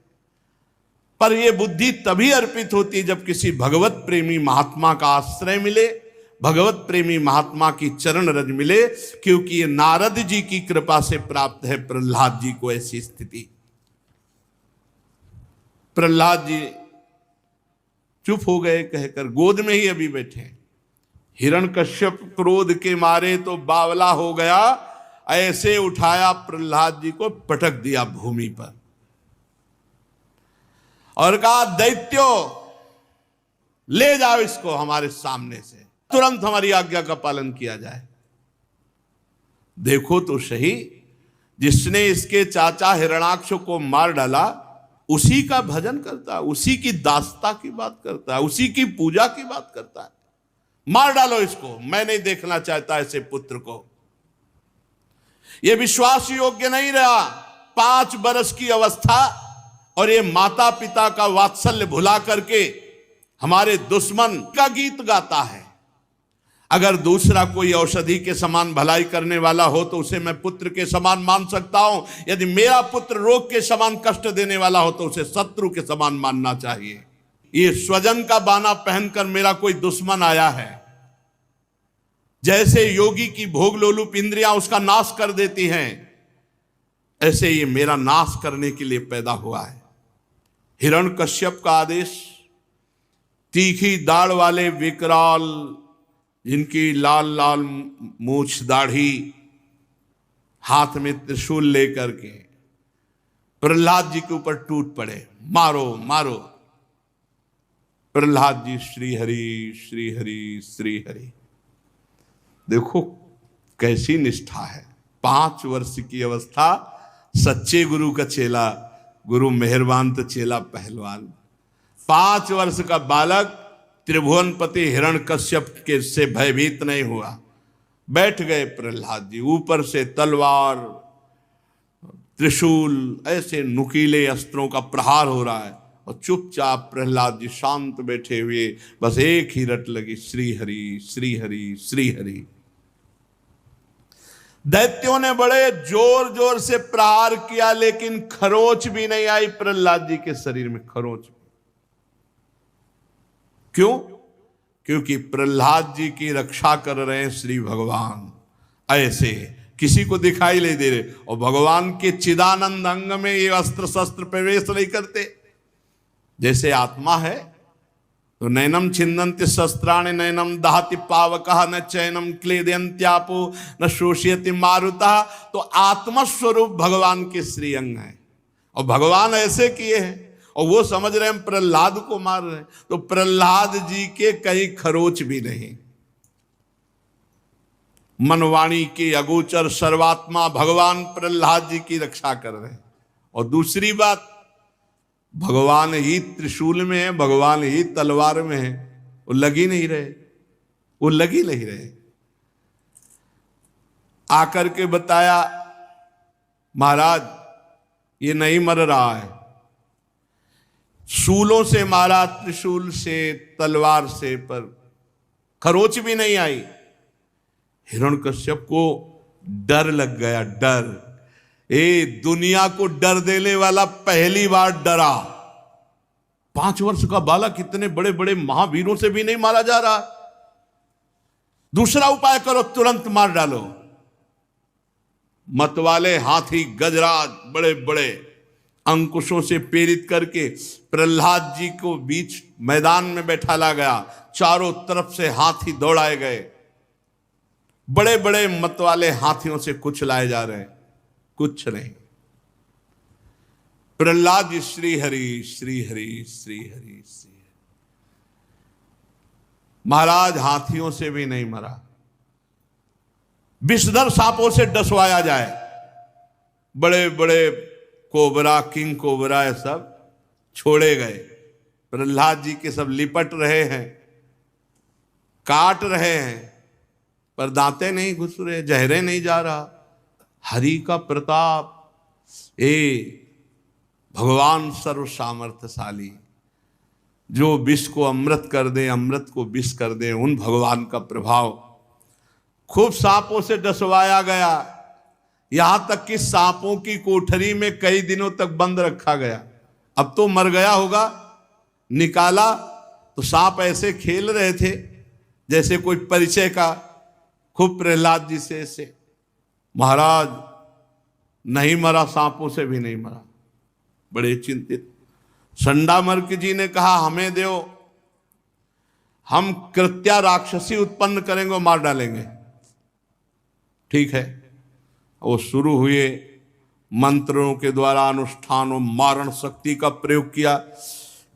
पर यह बुद्धि तभी अर्पित होती जब किसी भगवत प्रेमी महात्मा का आश्रय मिले, भगवत प्रेमी महात्मा की चरण रज मिले, क्योंकि ये नारद जी की कृपा से प्राप्त है प्रहलाद जी को ऐसी स्थिति। प्रहलाद जी चुप हो गए कहकर, गोद में ही अभी बैठे। हिरण्यकश्यप क्रोध के मारे तो बावला हो गया, ऐसे उठाया प्रहलाद जी को पटक दिया भूमि पर और कहा, दैत्यो ले जाओ इसको हमारे सामने से, तुरंत हमारी आज्ञा का पालन किया जाए। देखो तो सही, जिसने इसके चाचा हिरणाक्ष को मार डाला उसी का भजन करता है, उसी की दासता की बात करता है, उसी की पूजा की बात करता है। मार डालो इसको, मैं नहीं देखना चाहता ऐसे पुत्र को। यह विश्वास योग्य नहीं रहा। 5 वर्ष की अवस्था और ये माता पिता का वात्सल्य भुला करके हमारे दुश्मन का गीत गाता है। अगर दूसरा कोई औषधि के समान भलाई करने वाला हो तो उसे मैं पुत्र के समान मान सकता हूं। यदि मेरा पुत्र रोग के समान कष्ट देने वाला हो तो उसे शत्रु के समान मानना चाहिए। ये स्वजन का बाना पहनकर मेरा कोई दुश्मन आया है। जैसे योगी की भोग लोलुप इंद्रियां उसका नाश कर देती हैं, ऐसे ये मेरा नाश करने के लिए पैदा हुआ है। हिरण्यकश्यप का आदेश, तीखी दाढ़ वाले विकराल, जिनकी लाल लाल मूछ दाढ़ी, हाथ में त्रिशूल लेकर के प्रहलाद जी के ऊपर टूट पड़े, मारो मारो। प्रहलाद जी श्री हरि श्री हरि श्री हरि। देखो कैसी निष्ठा है। 5 वर्ष की अवस्था, सच्चे गुरु का चेला, गुरु मेहरबान तो चेला पहलवान। 5 वर्ष का बालक त्रिभुवनपति हिरण्यकश्यप के से भयभीत नहीं हुआ। बैठ गए प्रहलाद जी, ऊपर से तलवार त्रिशूल ऐसे नुकीले अस्त्रों का प्रहार हो रहा है और चुपचाप प्रहलाद जी शांत बैठे हुए, बस एक ही रट लगी, श्री हरि श्री हरि श्री हरि। दैत्यों ने बड़े जोर जोर से प्रहार किया, लेकिन खरोच भी नहीं आई प्रहलाद जी के शरीर में, खरोच। क्यों? क्योंकि प्रहलाद जी की रक्षा कर रहे हैं श्री भगवान। ऐसे किसी को दिखाई नहीं दे रहे, और भगवान के चिदानंद अंग में ये अस्त्र शस्त्र प्रवेश नहीं करते। जैसे आत्मा है तो नैनम छिन्दन्ति शस्त्राणि नैनम दहति पावकः न चैनम क्लेदयन्त्यापो न शोषयति मारुतः। तो आत्मस्वरूप भगवान के श्री अंग है, और भगवान ऐसे किए हैं, और वो समझ रहे हैं प्रहलाद को मार रहे हैं। तो प्रहलाद जी के कहीं खरोच भी नहीं। मनवाणी के अगोचर सर्वात्मा भगवान प्रहलाद जी की रक्षा कर रहे हैं। और दूसरी बात, भगवान ही त्रिशूल में है, भगवान ही तलवार में है, वो लगी नहीं रहे, वो लगी नहीं रहे। आकर के बताया, महाराज ये नहीं मर रहा है, शूलों से मारा, त्रिशूल से, तलवार से, पर खरोच भी नहीं आई। हिरण्यकश्यप को डर लग गया। डर, दुनिया को डर देने वाला पहली बार डरा। 5 वर्ष का बालक इतने बड़े बड़े महावीरों से भी नहीं मारा जा रहा। दूसरा उपाय करो, तुरंत मार डालो। मतवाले हाथी गजराज बड़े बड़े अंकुशों से प्रेरित करके प्रहलाद जी को बीच मैदान में बैठा ला गया। चारों तरफ से हाथी दौड़ाए गए। बड़े बड़े मतवाले हाथियों से कुछ लाए जा रहे हैं, कुछ नहीं। प्रहलाद जी श्री हरि श्री हरि श्री हरि श्री हरि। महाराज हाथियों से भी नहीं मरा। विषधर सांपों से डसवाया जाए, बड़े बड़े कोबरा, किंग कोबरा, ये सब छोड़े गए। प्रहलाद जी के सब लिपट रहे हैं, काट रहे हैं, पर दांते नहीं घुस रहे, जहरे नहीं जा रहा। हरि का प्रताप, भगवान सर्व सामर्थ्यशाली, जो विष को अमृत कर दे, अमृत को विष कर दे, उन भगवान का प्रभाव। खूब सांपों से डसवाया गया, यहां तक कि सांपों की कोठरी में कई दिनों तक बंद रखा गया। अब तो मर गया होगा, निकाला तो सांप ऐसे खेल रहे थे जैसे कोई परिचय का। खूब प्रहलाद जी से ऐसे। महाराज नहीं मरा, सांपों से भी नहीं मरा। बड़े चिंतित। संडामर्क जी ने कहा, हमें दो, हम कृत्या राक्षसी उत्पन्न करेंगे, मार डालेंगे। ठीक है। वो शुरू हुए, मंत्रों के द्वारा अनुष्ठानों, मारण शक्ति का प्रयोग किया।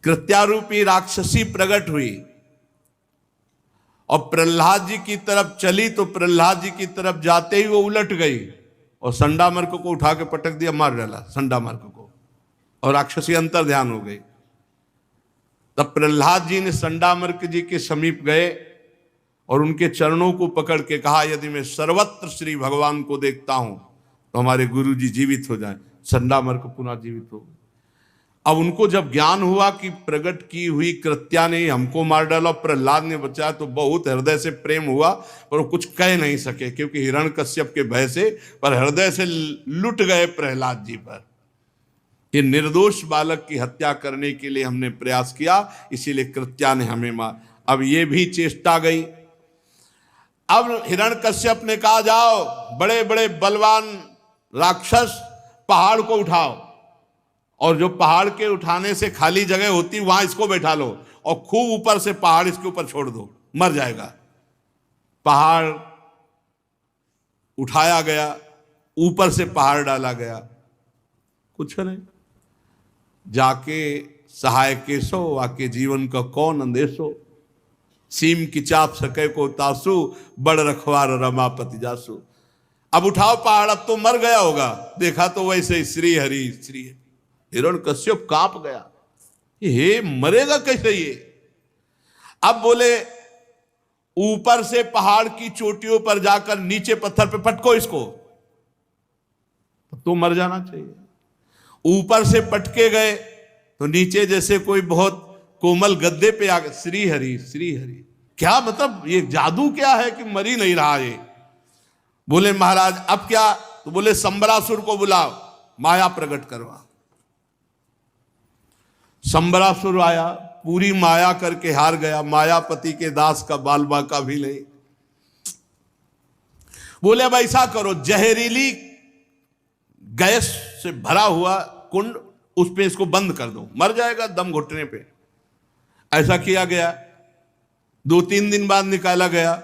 कृत्यारूपी राक्षसी प्रकट हुई और प्रहलाद जी की तरफ चली, तो प्रहलाद जी की तरफ जाते ही वो उलट गई और संडामर्क को उठा के पटक दिया, मार डाला संडामर्क को, और राक्षसी अंतर ध्यान हो गई। तब प्रहलाद जी ने संडामर्क जी के समीप गए और उनके चरणों को पकड़ के कहा, यदि मैं सर्वत्र श्री भगवान को देखता हूं तो हमारे गुरु जी जीवित हो जाएं। संडामर्क पुनः जीवित हो गए। अब उनको जब ज्ञान हुआ कि प्रकट की हुई कृत्या ने हमको मार डाला, प्रहलाद ने बचाया, तो बहुत हृदय से प्रेम हुआ, पर वो कुछ कह नहीं सके क्योंकि हिरण्यकश्यप के भय से। पर हृदय से लुट गए प्रहलाद जी पर। ये निर्दोष बालक की हत्या करने के लिए हमने प्रयास किया, इसीलिए कृत्या ने हमें मार। अब ये भी चेष्टा गई। अब हिरण्यकश्यप ने कहा, जाओ बड़े बड़े बलवान राक्षस पहाड़ को उठाओ, और जो पहाड़ के उठाने से खाली जगह होती वहां इसको बैठा लो, और खूब ऊपर से पहाड़ इसके ऊपर छोड़ दो, मर जाएगा। पहाड़ उठाया गया, ऊपर से पहाड़ डाला गया, कुछ नहीं। जाके सहाय केसो, आके जीवन का कौन अंदेशो, सीम की चाप सके को तासु, बड़ रखवार रमापति जासु। अब उठाओ पहाड़, अब तो मर गया होगा। देखा तो वैसे श्री हरि श्री हरि। हिरण्यकश्यप कांप गया, ये मरेगा कैसे ये। अब बोले, ऊपर से पहाड़ की चोटियों पर जाकर नीचे पत्थर पे पटको इसको, तो मर जाना चाहिए। ऊपर से पटके गए तो नीचे जैसे कोई बहुत कोमल गद्दे पे आ गए, श्री हरि श्री हरि। क्या मतलब, ये जादू क्या है कि मर ही नहीं रहा ये। बोले महाराज अब क्या, तो बोले संबरासुर को बुलाओ, माया प्रकट करवा। संबरासुर आया, पूरी माया करके हार गया। मायापति के दास का बाल बाका भी नहीं। बोले अब ऐसा करो, जहरीली गैस से भरा हुआ कुंड, उस पे इसको बंद कर दो, मर जाएगा दम घुटने पे। ऐसा किया गया। 2-3 दिन बाद निकाला गया,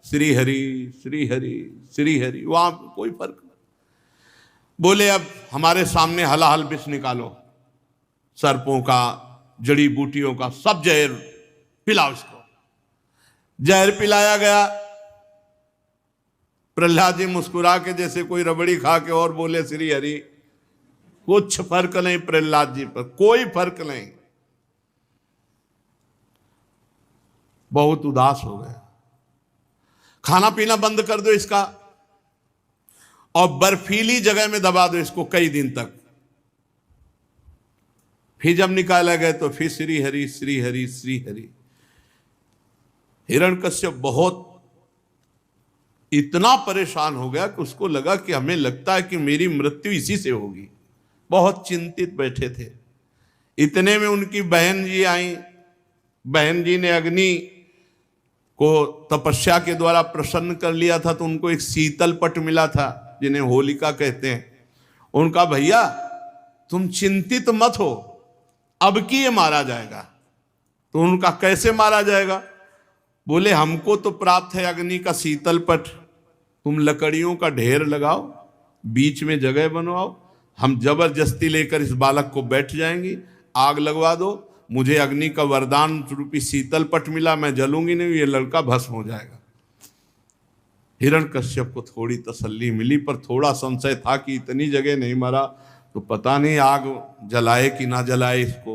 श्री हरि श्री हरि श्री हरि, वहां कोई फर्क नहीं। बोले अब हमारे सामने हलाहल विष निकालो, सर्पों का, जड़ी बूटियों का, सब जहर पिलाओ इसको। जहर पिलाया गया। प्रहलाद जी मुस्कुरा के जैसे कोई रबड़ी खा के और बोले, श्री हरि। कुछ फर्क नहीं प्रहलाद जी पर, कोई फर्क नहीं। बहुत उदास हो गया। खाना पीना बंद कर दो इसका, और बर्फीली जगह में दबा दो इसको कई दिन तक। फिर जब निकाला गया तो फिर श्री हरि श्री हरि श्री हरि। हिरण्यकश्यप बहुत इतना परेशान हो गया कि उसको लगा कि हमें लगता है कि मेरी मृत्यु इसी से होगी। बहुत चिंतित बैठे थे। इतने में उनकी बहन जी आई। बहन जी ने अग्नि को तपस्या के द्वारा प्रसन्न कर लिया था, तो उनको एक शीतल पट मिला था जिन्हें होलिका कहते हैं। उनका भैया तुम चिंतित मत हो, अब की ये मारा जाएगा। तो उनका कैसे मारा जाएगा? बोले हमको तो प्राप्त है अग्नि का शीतल पट, तुम लकड़ियों का ढेर लगाओ, बीच में जगह बनवाओ, हम जबरदस्ती लेकर इस बालक को बैठ जाएंगे, आग लगवा दो, मुझे अग्नि का वरदान रूपी शीतल पट मिला, मैं जलूंगी नहीं, ये लड़का भस्म हो जाएगा। हिरण्यकश्यप को थोड़ी तसल्ली मिली, पर थोड़ा संशय था कि इतनी जगह नहीं मरा तो पता नहीं आग जलाए कि ना जलाए इसको।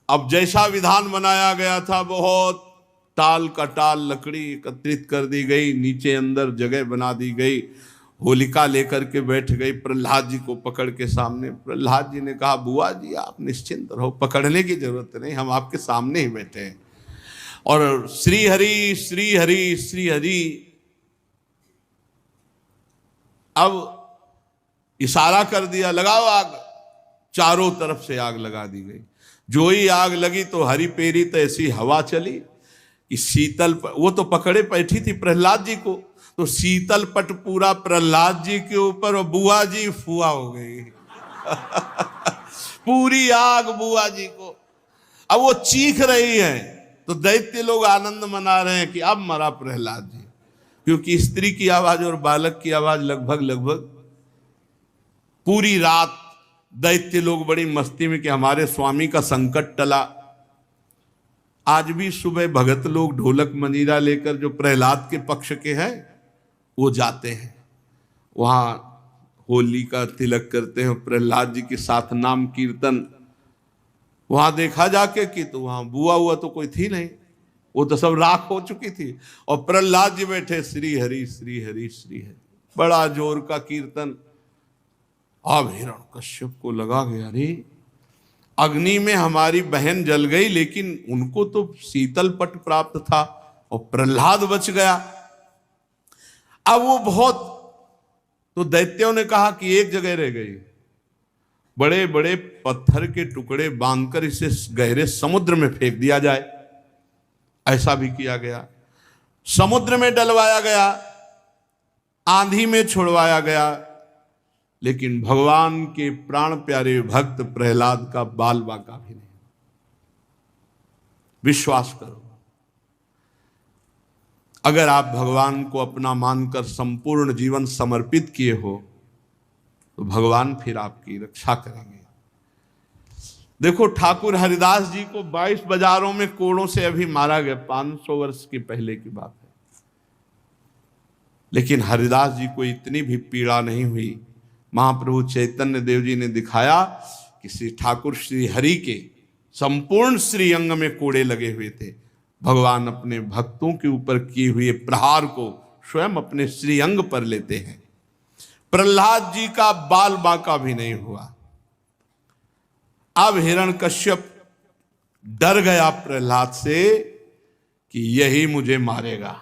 अब जैसा विधान बनाया गया था, बहुत टाल का टाल लकड़ी एकत्रित कर दी गई, नीचे अंदर जगह बना दी गई। होलिका लेकर के बैठ गई प्रहलाद जी को पकड़ के सामने। प्रहलाद जी ने कहा बुआ जी आप निश्चिंत रहो, पकड़ने की जरूरत नहीं, हम आपके सामने ही बैठे हैं। और श्री हरि श्री हरि श्री हरि। अब इशारा कर दिया लगाओ आग, चारों तरफ से आग लगा दी गई। जो ही आग लगी तो हरी पेरी तो ऐसी हवा चली कि शीतल वो तो पकड़े बैठी थी प्रहलाद जी को, तो शीतल पट पूरा प्रहलाद जी के ऊपर और बुआ जी फुआ हो गई। पूरी आग बुआ जी को। अब वो चीख रही है तो दैत्य लोग आनंद मना रहे हैं कि अब मरा प्रहलाद जी, क्योंकि स्त्री की आवाज और बालक की आवाज लगभग पूरी रात दैत्य लोग बड़ी मस्ती में कि हमारे स्वामी का संकट टला। आज भी सुबह भगत लोग ढोलक मंजीरा लेकर जो प्रहलाद के पक्ष के हैं वो जाते हैं, वहाँ होली का तिलक करते हैं, प्रहलाद जी के साथ नाम कीर्तन। वहाँ देखा जाके कि तो वहाँ बुआ हुआ तो कोई थी नहीं, वो तो सब राख हो चुकी थी, और प्रहलाद जी बैठे श्री हरि श्री हरि श्री हरि, बड़ा जोर का कीर्तन। अब हिरण्यकश्यप को लगा गया अरे अग्नि में हमारी बहन जल गई, लेकिन उनको तो शीतल पट प्राप्त था और प्रहलाद बच गया। अब वो बहुत, तो दैत्यों ने कहा कि एक जगह रह गई, बड़े बड़े पत्थर के टुकड़े बांधकर इसे गहरे समुद्र में फेंक दिया जाए। ऐसा भी किया गया, समुद्र में डलवाया गया, आंधी में छुड़वाया गया, लेकिन भगवान के प्राण प्यारे भक्त प्रहलाद का बाल बाका भी नहीं। विश्वास करो, अगर आप भगवान को अपना मानकर संपूर्ण जीवन समर्पित किए हो तो भगवान फिर आपकी रक्षा करेंगे। देखो ठाकुर हरिदास जी को 22 बाजारों में कोड़ों से अभी मारा गया, 500 वर्ष की पहले की बात है, लेकिन हरिदास जी को इतनी भी पीड़ा नहीं हुई। महाप्रभु चैतन्य देव जी ने दिखाया कि श्री ठाकुर श्री हरि के संपूर्ण श्री अंग में कोड़े लगे हुए थे। भगवान अपने भक्तों के ऊपर किए हुए प्रहार को स्वयं अपने श्री अंग पर लेते हैं। प्रहलाद जी का बाल बांका भी नहीं हुआ। अब हिरण्यकश्यप डर गया प्रहलाद से कि यही मुझे मारेगा,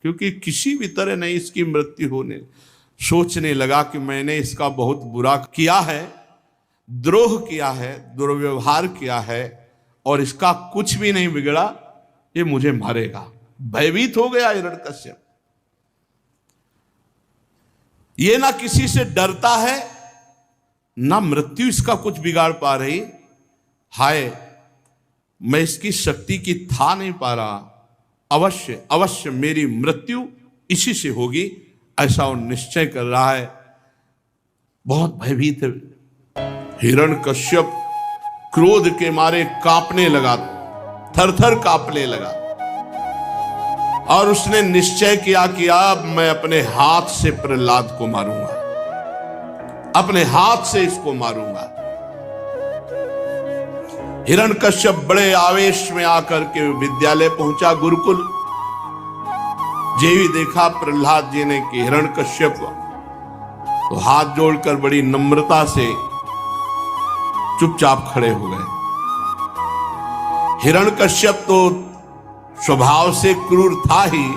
क्योंकि किसी भी तरह नहीं इसकी मृत्यु होने। सोचने लगा कि मैंने इसका बहुत बुरा किया है, द्रोह किया है, दुर्व्यवहार किया है, और इसका कुछ भी नहीं बिगड़ा, ये मुझे मारेगा। भयभीत हो गया हिरण्यकश्यप। ये ना किसी से डरता है, ना मृत्यु इसका कुछ बिगाड़ पा रही। हाय मैं इसकी शक्ति की था नहीं पा रहा, अवश्य अवश्य मेरी मृत्यु इसी से होगी, ऐसा वो निश्चय कर रहा है। बहुत भयभीत है हिरण्यकश्यप, क्रोध के मारे कांपने लगा, थर थर कांपने लगा, और उसने निश्चय किया कि अब मैं अपने हाथ से प्रहलाद को मारूंगा, अपने हाथ से इसको मारूंगा। हिरण्यकश्यप बड़े आवेश में आकर के विद्यालय पहुंचा, गुरुकुल। जेवी देखा प्रहलाद जी ने कि हिरण्यकश्यप, तो हाथ जोड़कर बड़ी नम्रता से चुपचाप खड़े हो गए। हिरण्यकश्यप तो स्वभाव से क्रूर था ही,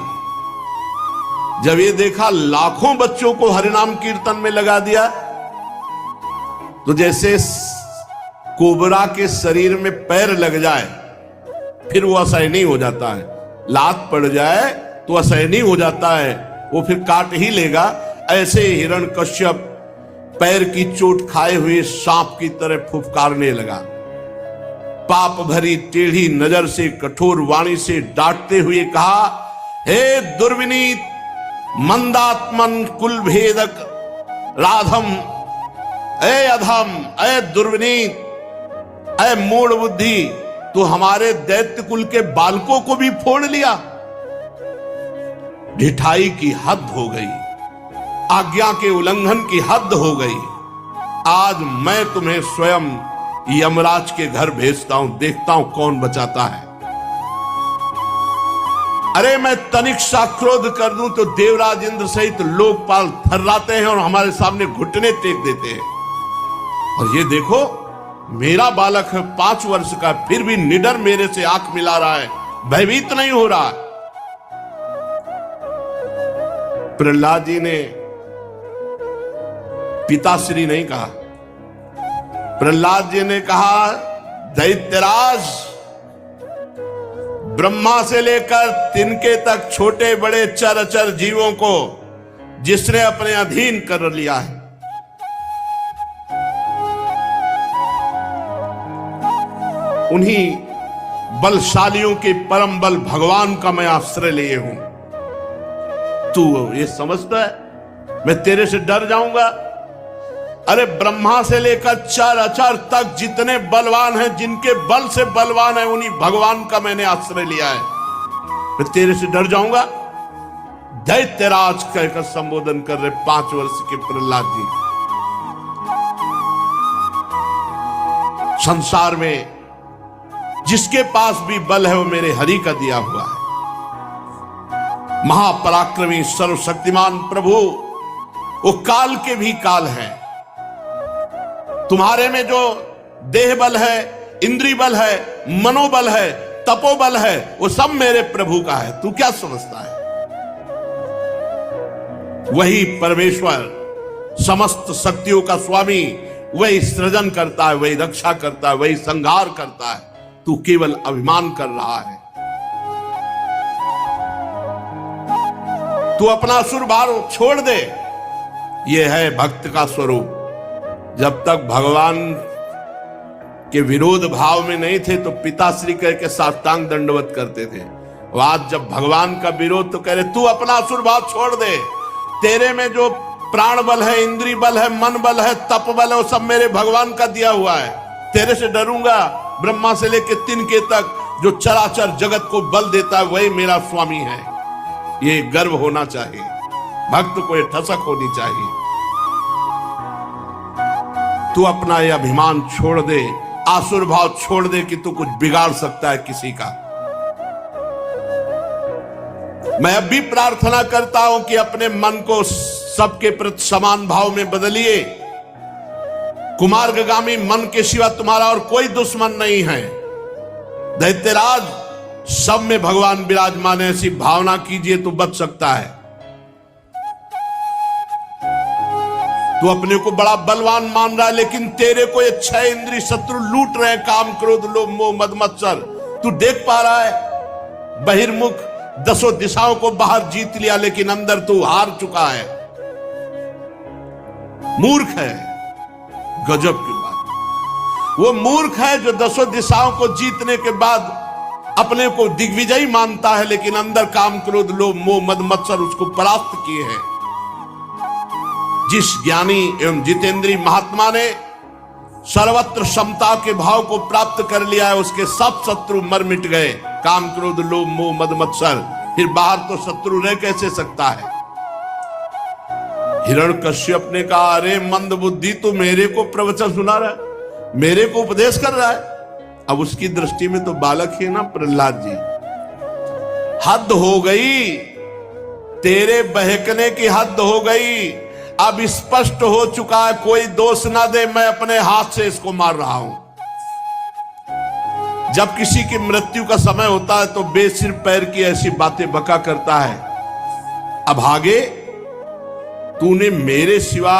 जब ये देखा लाखों बच्चों को हरिनाम कीर्तन में लगा दिया, तो जैसे कोबरा के शरीर में पैर लग जाए फिर वो असहनीय हो जाता है, लात पड़ जाए तो असहनीय हो जाता है, वो फिर काट ही लेगा। ऐसे हिरण्यकश्यप पैर की चोट खाए हुए सांप की तरह फुफकारने लगा। पाप भरी टेढ़ी नजर से कठोर वाणी से डांटते हुए कहा, हे दुर्विनीत मंदात्मन कुल भेदक राधम, ए अधम, ए दुर्विनीत, ए मूढ़ बुद्धि, तो हमारे दैत्य कुल के बालकों को भी फोड़ लिया। ढिठाई की हद हो गई, आज्ञा के उल्लंघन की हद हो गई। आज मैं तुम्हें स्वयं यमराज के घर भेजता हूं, देखता हूं कौन बचाता है। अरे मैं तनिक सा क्रोध कर दूं तो देवराज इंद्र सहित लोकपाल थर्राते हैं और हमारे सामने घुटने टेक देते हैं। और ये देखो, मेरा बालक है 5 वर्ष का, फिर भी निडर मेरे से आंख मिला रहा है, भयभीत नहीं हो रहा। प्रहलाद जी ने पिताश्री नहीं कहा, प्रहलाद जी ने कहा, दैत्यराज, ब्रह्मा से लेकर तिनके तक छोटे बड़े चर अचर जीवों को जिसने अपने अधीन कर लिया है, उन्हीं बलशालियों के परम बल भगवान का मैं आश्रय लिए हूं। तू ये समझता है मैं तेरे से डर जाऊंगा? अरे ब्रह्मा से लेकर चर अचर तक जितने बलवान हैं, जिनके बल से बलवान है, उन्हीं भगवान का मैंने आश्रय लिया है, मैं तेरे से डर जाऊंगा? दैत्यराज कहकर संबोधन कर रहे 5 वर्ष के प्रहलाद जी। संसार में जिसके पास भी बल है वो मेरे हरि का दिया हुआ है। महापराक्रमी सर्वशक्तिमान प्रभु, वो काल के भी काल है। तुम्हारे में जो देह बल है, इंद्रिय बल है, मनोबल है, तपोबल है, वो सब मेरे प्रभु का है। तू क्या समझता है? वही परमेश्वर समस्त शक्तियों का स्वामी, वही सृजन करता है, वही रक्षा करता है, वही संहार करता है। तू केवल अभिमान कर रहा है। तू अपना असुर भाव छोड़ दे। यह है भक्त का स्वरूप। जब तक भगवान के विरोध भाव में नहीं थे तो पिताश्री कह के साष्टांग दंडवत करते थे। आज जब भगवान का विरोध तो कह रहे तू अपना असुर भाव छोड़ दे। तेरे में जो प्राण बल है, इंद्रिय बल है, मन बल है, तप बल है, वो सब मेरे भगवान का दिया हुआ है। तेरे से डरूंगा? ब्रह्मा से लेकर तिनके तक जो चराचर जगत को बल देता है वही मेरा स्वामी है। ये गर्व होना चाहिए, भक्त को ये ठसक होनी चाहिए। तू अपना ये अभिमान छोड़ दे, आसुर भाव छोड़ दे कि तू कुछ बिगाड़ सकता है किसी का। मैं अब भी प्रार्थना करता हूं कि अपने मन को सबके प्रति समान भाव में बदलिए। कुमार्गामी मन के सिवा तुम्हारा और कोई दुश्मन नहीं है। दैत्यराज, सब में भगवान विराजमान है, ऐसी भावना कीजिए तो बच सकता है। तू अपने को बड़ा बलवान मान रहा है, लेकिन तेरे को ये 6 इंद्रिय शत्रु लूट रहे हैं, काम, क्रोध, लोभ, मोह, मद, मत्सर। तू देख पा रहा है? बहिर्मुख 10 दिशाओं को बाहर जीत लिया, लेकिन अंदर तू हार चुका है। मूर्ख है। गजब की बात। वो मूर्ख है जो 10 दिशाओं को जीतने के बाद अपने को दिग्विजयी मानता है, लेकिन अंदर काम, क्रोध, लोभ, मोह, मद, मत्सर उसको परास्त किए हैं। जिस ज्ञानी एवं जितेंद्रीय महात्मा ने सर्वत्र समता के भाव को प्राप्त कर लिया है, उसके सब शत्रु मर मिट गए। काम, क्रोध, लोभ, मोह, मद, मत्सर, फिर बाहर तो शत्रु रह कैसे सकता है? हिरण्यकश्यप ने कहा, अरे मंद बुद्धि, तू मेरे को प्रवचन सुना रहा है, मेरे को उपदेश कर रहा है। अब उसकी दृष्टि में तो बालक ही ना प्रहलाद जी। हद हो गई, तेरे बहकने की हद हो गई। अब स्पष्ट हो चुका है, कोई दोष ना दे, मैं अपने हाथ से इसको मार रहा हूं। जब किसी की मृत्यु का समय होता है तो बेसिर पैर की ऐसी बातें बका करता है। अब आगे तूने मेरे सिवा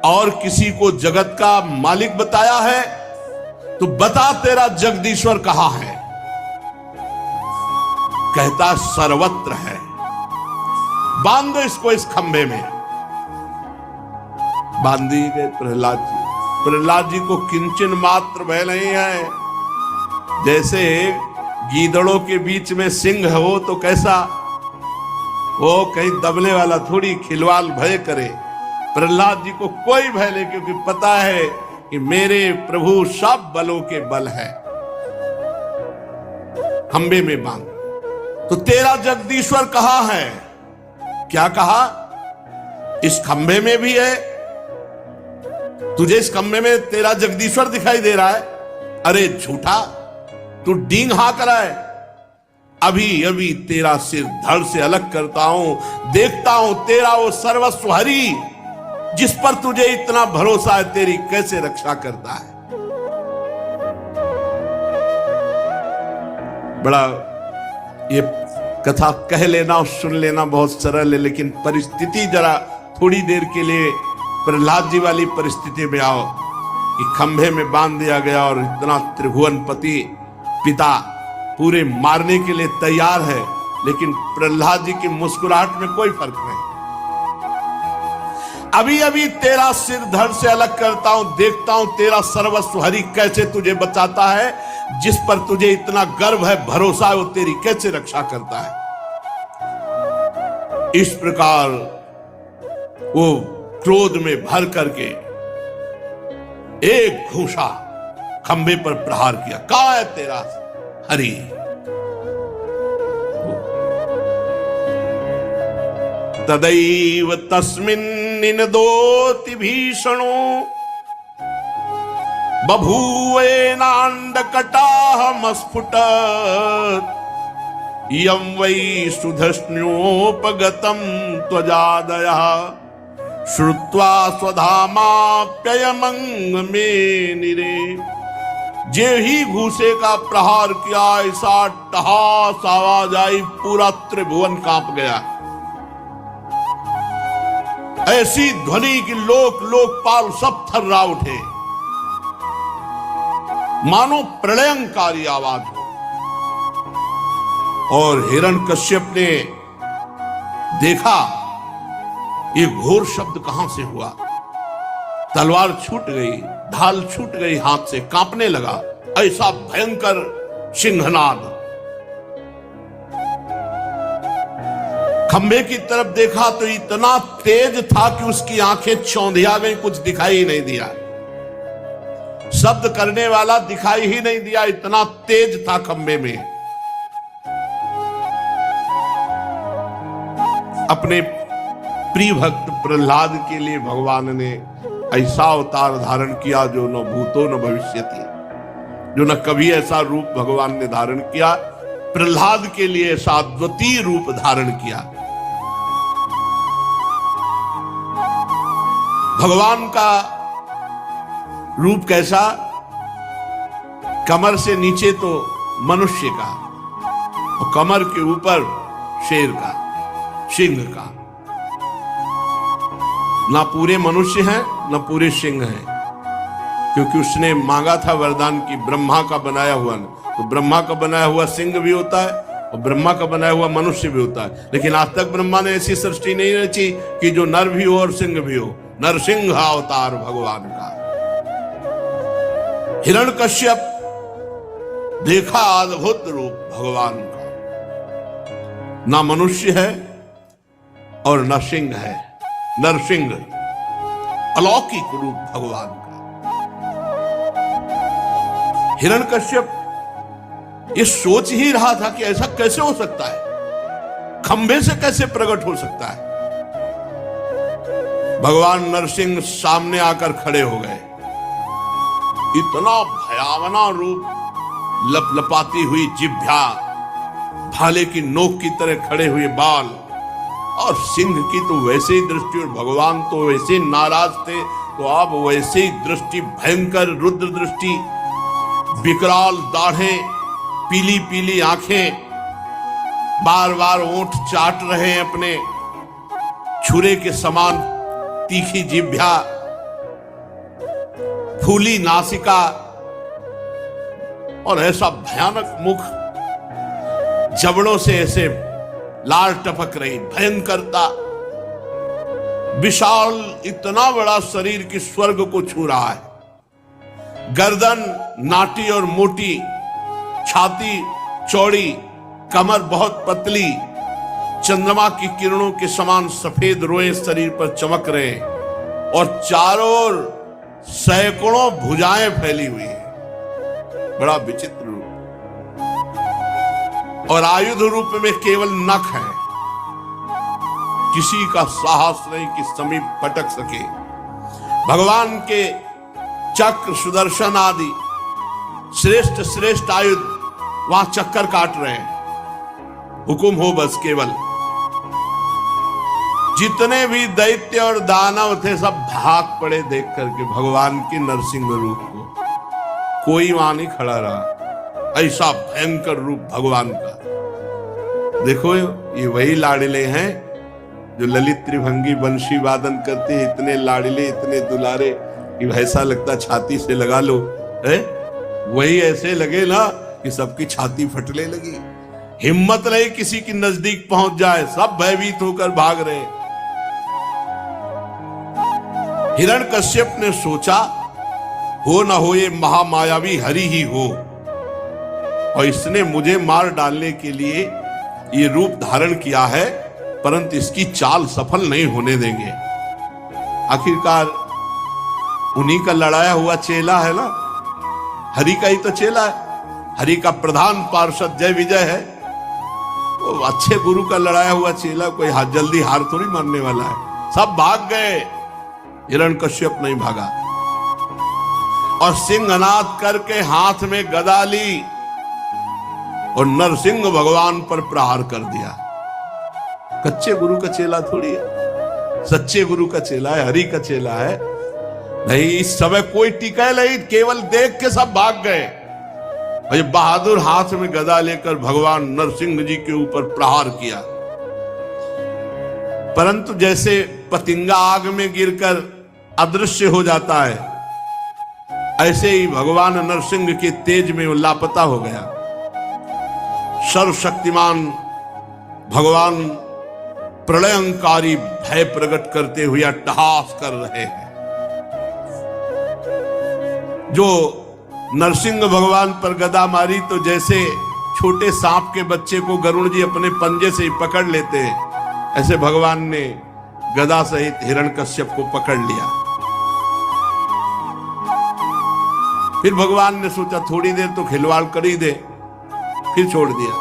और किसी को जगत का मालिक बताया है, तो बता तेरा जगदीश्वर कहां है? कहता सर्वत्र है। बांध दो इसको इस खंभे में। बांधी गए प्रहलाद जी। प्रहलाद जी को किंचन मात्र भय नहीं है। जैसे गीदड़ों के बीच में सिंह हो तो कैसा, वो कहीं दबने वाला थोड़ी खिलवाड़ भय करे। प्रहलाद जी को कोई भय नहीं, क्योंकि पता है कि मेरे प्रभु सब बलों के बल है। खंबे में बांध। तो तेरा जगदीश्वर कहां है? क्या कहा? इस खंबे में भी है। तुझे इस खंबे में तेरा जगदीश्वर दिखाई दे रहा है? अरे झूठा, तू डींग हाँक रहा है। अभी अभी तेरा सिर धड़ से अलग करता हूं, देखता हूं तेरा वो सर्वस्व हरि जिस पर तुझे इतना भरोसा है, तेरी कैसे रक्षा करता है। बड़ा ये कथा कह लेना और सुन लेना बहुत सरल है, लेकिन परिस्थिति जरा थोड़ी देर के लिए प्रहलाद जी वाली परिस्थिति में आओ कि खंभे में बांध दिया गया और इतना त्रिभुवनपति पिता पूरे मारने के लिए तैयार है, लेकिन प्रहलाद जी की मुस्कुराहट में कोई फर्क नहीं। अभी अभी तेरा सिर धड़ से अलग करता हूं, देखता हूं तेरा सर्वस्व हरि कैसे तुझे बचाता है, जिस पर तुझे इतना गर्व है, भरोसा है, वो तेरी कैसे रक्षा करता है। इस प्रकार वो क्रोध में भर करके एक घूंसा खंबे पर प्रहार किया। कहां है तेरा हरि? तदैव तस्मिन्निनदोति भीषणो बभूवेनांडकटाहमस्फुटत् इयं वै सुधष्ण्योपगतं त्वजादयः श्रुत्वा स्वधामाप्ययमंग में निरे। जे ही घूसे का प्रहार किया, ऐसा टहास आवाज आई, पूरा त्रिभुवन कांप गया। ऐसी ध्वनि कि लोक लोकपाल सब थर्रा उठे, मानो प्रलयंकारी आवाज हो। और हिरण्यकश्यप ने देखा ये घोर शब्द कहां से हुआ। तलवार छूट गई, ढाल छूट गई हाथ से, कांपने लगा। ऐसा भयंकर सिंहनाद। खंबे की तरफ देखा तो इतना तेज था कि उसकी आंखें चौंधिया गई, कुछ दिखाई ही नहीं दिया। शब्द करने वाला दिखाई ही नहीं दिया, इतना तेज था खंबे में। अपने प्रिय भक्त प्रहलाद के लिए भगवान ने ऐसा अवतार धारण किया जो न भूतो न भविष्यति, जो न कभी ऐसा रूप भगवान ने धारण किया। प्रहलाद के लिए ऐसा अद्वितीय रूप धारण किया। भगवान का रूप कैसा? कमर से नीचे तो मनुष्य का, और कमर के ऊपर शेर का, सिंह का। ना पूरे मनुष्य हैं ना पूरे सिंह हैं, क्योंकि उसने मांगा था वरदान की ब्रह्मा का बनाया हुआ, तो ब्रह्मा का बनाया हुआ सिंह भी होता है और ब्रह्मा का बनाया हुआ मनुष्य भी होता है। लेकिन आज तक ब्रह्मा ने ऐसी सृष्टि नहीं रची कि जो नर भी हो और सिंह भी हो। नरसिंह अवतार भगवान का। हिरण्यकश्यप देखा अद्भुत रूप भगवान का, ना मनुष्य है और न सिंह है, नरसिंह, अलौकिक रूप भगवान का। हिरण्यकश्यप ये सोच ही रहा था कि ऐसा कैसे हो सकता है, खंबे से कैसे प्रकट हो सकता है। भगवान नरसिंह सामने आकर खड़े हो गए। इतना भयावना रूप, लपलपाती हुई जिह्वा, भाले की नोक की तरह खड़े हुए बाल, और सिंह की तो वैसे ही दृष्टि, और भगवान तो वैसे नाराज थे, तो आप वैसे ही दृष्टि, भयंकर रुद्र दृष्टि, विकराल दाढ़ें, पीली पीली आंखें, बार बार ओंठ चाट रहे हैं अपने, छुरे के समान तीखी जिह्वा, फूली नासिका और ऐसा भयानक मुख, जबड़ों से ऐसे लाल टपक रही, भयंकरता, विशाल इतना बड़ा शरीर की स्वर्ग को छू रहा है, गर्दन नाटी और मोटी, छाती चौड़ी, कमर बहुत पतली, चंद्रमा की किरणों के समान सफेद रोए शरीर पर चमक रहे हैं, और चारों ओर सैकड़ों भुजाएं फैली हुई है, बड़ा विचित्र रूप, और आयुध रूप में केवल नख है, किसी का साहस नहीं कि समीप पटक सके। भगवान के चक्र, सुदर्शन आदि श्रेष्ठ श्रेष्ठ आयुध वहां चक्कर काट रहे हैं, हुकुम हो बस केवल। जितने भी दैत्य और दानव थे सब भाग पड़े देख करके भगवान के नरसिंह रूप को, कोई वहां नहीं खड़ा रहा, ऐसा भयंकर रूप भगवान का। देखो ये वही लाडले हैं जो ललित त्रिभंगी बंशी वादन करते हैं, इतने लाडले, इतने दुलारे कि ऐसा लगता छाती से लगा लो, है वही ऐसे लगे ना कि सबकी छाती फटने लगी, हिम्मत नहीं किसी की नजदीक पहुंच जाए, सब भयभीत होकर भाग रहे। हिरण्यकश्यप ने सोचा हो ना हो ये महामायावी हरि ही हो, और इसने मुझे मार डालने के लिए ये रूप धारण किया है, परंतु इसकी चाल सफल नहीं होने देंगे। आखिरकार उन्हीं का लड़ाया हुआ चेला है ना, हरि का ही तो चेला है, हरि का प्रधान पार्षद जय विजय है, वो अच्छे गुरु का लड़ाया हुआ चेला कोई जल्दी हार थोड़ी मानने वाला है। सब भाग गए, हिरण्यकश्यप नहीं भागा, और सिंहनाद करके हाथ में गदा ली और नरसिंह भगवान पर प्रहार कर दिया। कच्चे गुरु का चेला थोड़ी है, सच्चे गुरु का चेला है, हरि का चेला है। नहीं, इस समय कोई टिका नहीं, केवल देख के सब भाग गए। और ये बहादुर हाथ में गदा लेकर भगवान नरसिंह जी के ऊपर प्रहार किया, परंतु जैसे पतिंगा आग में गिरकर अदृश्य हो जाता है, ऐसे ही भगवान नरसिंह के तेज में वो लापता हो गया। सर्वशक्तिमान भगवान प्रलयंकारी भय प्रकट करते हुए अट्टहास कर रहे हैं। जो नरसिंह भगवान पर गदा मारी तो जैसे छोटे सांप के बच्चे को गरुड़ जी अपने पंजे से ही पकड़ लेते हैं, ऐसे भगवान ने गदा सहित हिरण्यकश्यप को पकड़ लिया। फिर भगवान ने सोचा थोड़ी देर तो खिलवाड़ कर ही दे, फिर छोड़ दिया।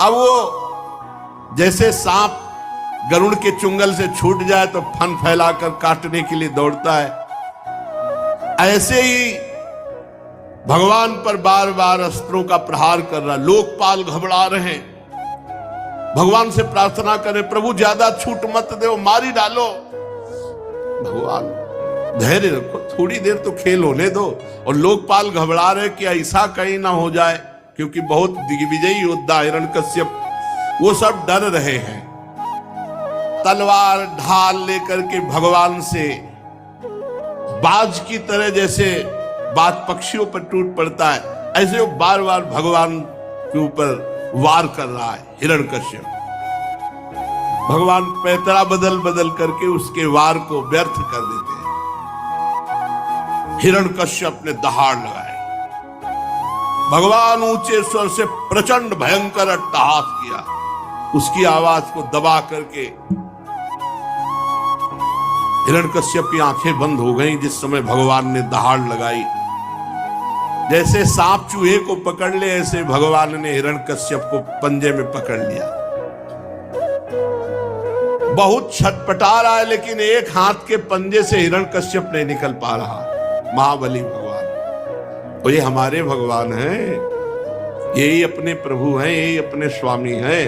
अब वो जैसे सांप गरुड़ के चुंगल से छूट जाए तो फन फैलाकर काटने के लिए दौड़ता है, ऐसे ही भगवान पर बार बार अस्त्रों का प्रहार कर रहा। लोकपाल घबरा रहे हैं, भगवान से प्रार्थना करें प्रभु ज्यादा छूट मत दो, मारी डालो। भगवान धैर्य रखो, थोड़ी देर तो खेल होने दो। और लोकपाल घबरा रहे कि ऐसा कहीं ना हो जाए, क्योंकि बहुत दिग्विजयी योद्धा हिरण्यकश्यप, वो सब डर रहे हैं। तलवार ढाल लेकर के भगवान से बाज की तरह, जैसे बाज पक्षियों पर टूट पड़ता है, ऐसे वो बार बार भगवान के ऊपर वार कर रहा है हिरण्यकश्यप। भगवान पैतरा बदल बदल करके उसके वार को व्यर्थ कर देते हैं। हिरण्यकश्यप ने दहाड़ लगाए, भगवान ऊंचे स्वर से प्रचंड भयंकर अट्टहास किया, उसकी आवाज को दबा करके हिरण्यकश्यप की आंखें बंद हो गईं जिस समय भगवान ने दहाड़ लगाई। जैसे सांप चूहे को पकड़ ले, ऐसे भगवान ने हिरण्यकश्यप को पंजे में पकड़ लिया। बहुत छटपटा रहा है, लेकिन एक हाथ के पंजे से हिरण्यकश्यप नहीं निकल पा रहा। महाबली भगवान, और ये हमारे भगवान हैं, यही अपने प्रभु हैं, यही अपने स्वामी हैं।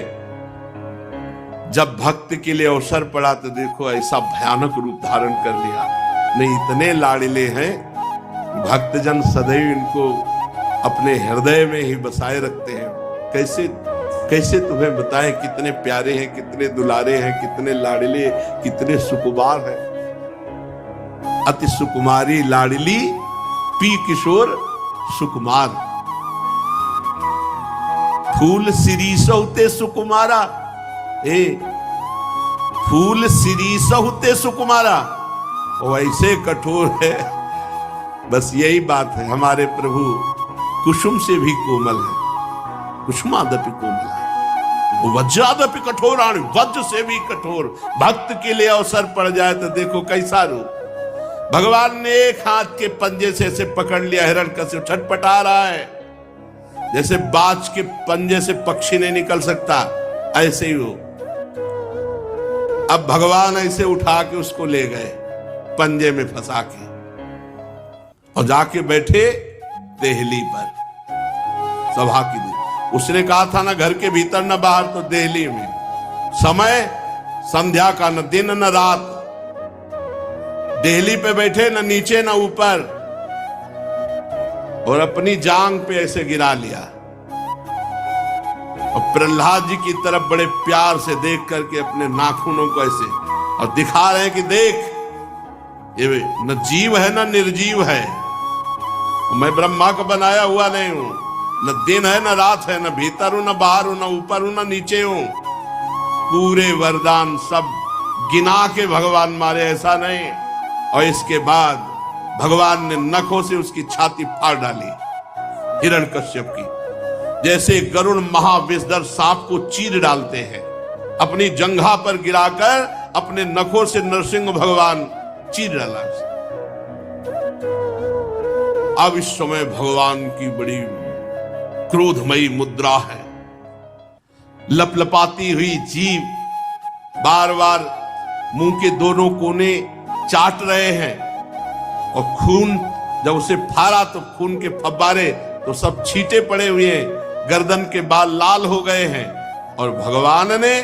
जब भक्त के लिए अवसर पड़ा तो देखो ऐसा भयानक रूप धारण कर लिया। नहीं, इतने लाड़िले हैं, भक्तजन सदैव इनको अपने हृदय में ही बसाए रखते हैं। कैसे कैसे तुम्हें बताएं कितने प्यारे हैं, कितने दुलारे हैं, कितने लाड़िले, कितने सुकुमार हैं। अति सुकुमारी लाड़िली पी किशोर सुकुमार, फूल सिरीसहुते सुकुमारा, फूल सिरीसहुते सुकुमारा, वैसे कठोर है। बस यही बात है, हमारे प्रभु कुसुम से भी कोमल है, कुसुमादपि कोमल है, वज्रादपि कठोराणि, वज्र से भी कठोर। भक्त के लिए अवसर पड़ जाए तो देखो कैसा रूप। भगवान ने एक हाथ के पंजे से ऐसे पकड़ लिया, हिरण्यकश्यप छटपटा रहा है, जैसे बाज के पंजे से पक्षी नहीं निकल सकता, ऐसे ही हो। अब भगवान ऐसे उठा के उसको ले गए पंजे में फंसा के, और जाके बैठे देहली पर, सभा की देहली। उसने कहा था ना घर के भीतर न बाहर, तो देहली में। समय संध्या का, न दिन न रात, देहली पे बैठे, न नीचे न ऊपर, और अपनी जांग पे ऐसे गिरा लिया। और प्रहलाद जी की तरफ बड़े प्यार से देख करके अपने नाखूनों को ऐसे, और दिखा रहे हैं कि देख, ये न जीव है न निर्जीव है, मैं ब्रह्मा का बनाया हुआ नहीं हूं, न दिन है न रात है, न भीतर हूं न बाहर हूं, न ऊपर हूं न नीचे हूं। पूरे वरदान सब गिना के भगवान मारे, ऐसा नहीं। और इसके बाद भगवान ने नखों से उसकी छाती फाड़ डाली हिरण्यकश्यप की, जैसे गरुड़ महाविषधर सांप को चीर डालते हैं, अपनी जंघा पर गिराकर अपने नखों से नरसिंह भगवान चीर डाला। अब इस समय भगवान की बड़ी क्रोधमयी मुद्रा है, लपलपाती हुई जीभ बार बार मुंह के दोनों कोने चाट रहे हैं, और खून जब उसे फाड़ा तो खून के फव्वारे तो सब छींटे पड़े हुए हैं, गर्दन के बाल लाल हो गए हैं, और भगवान ने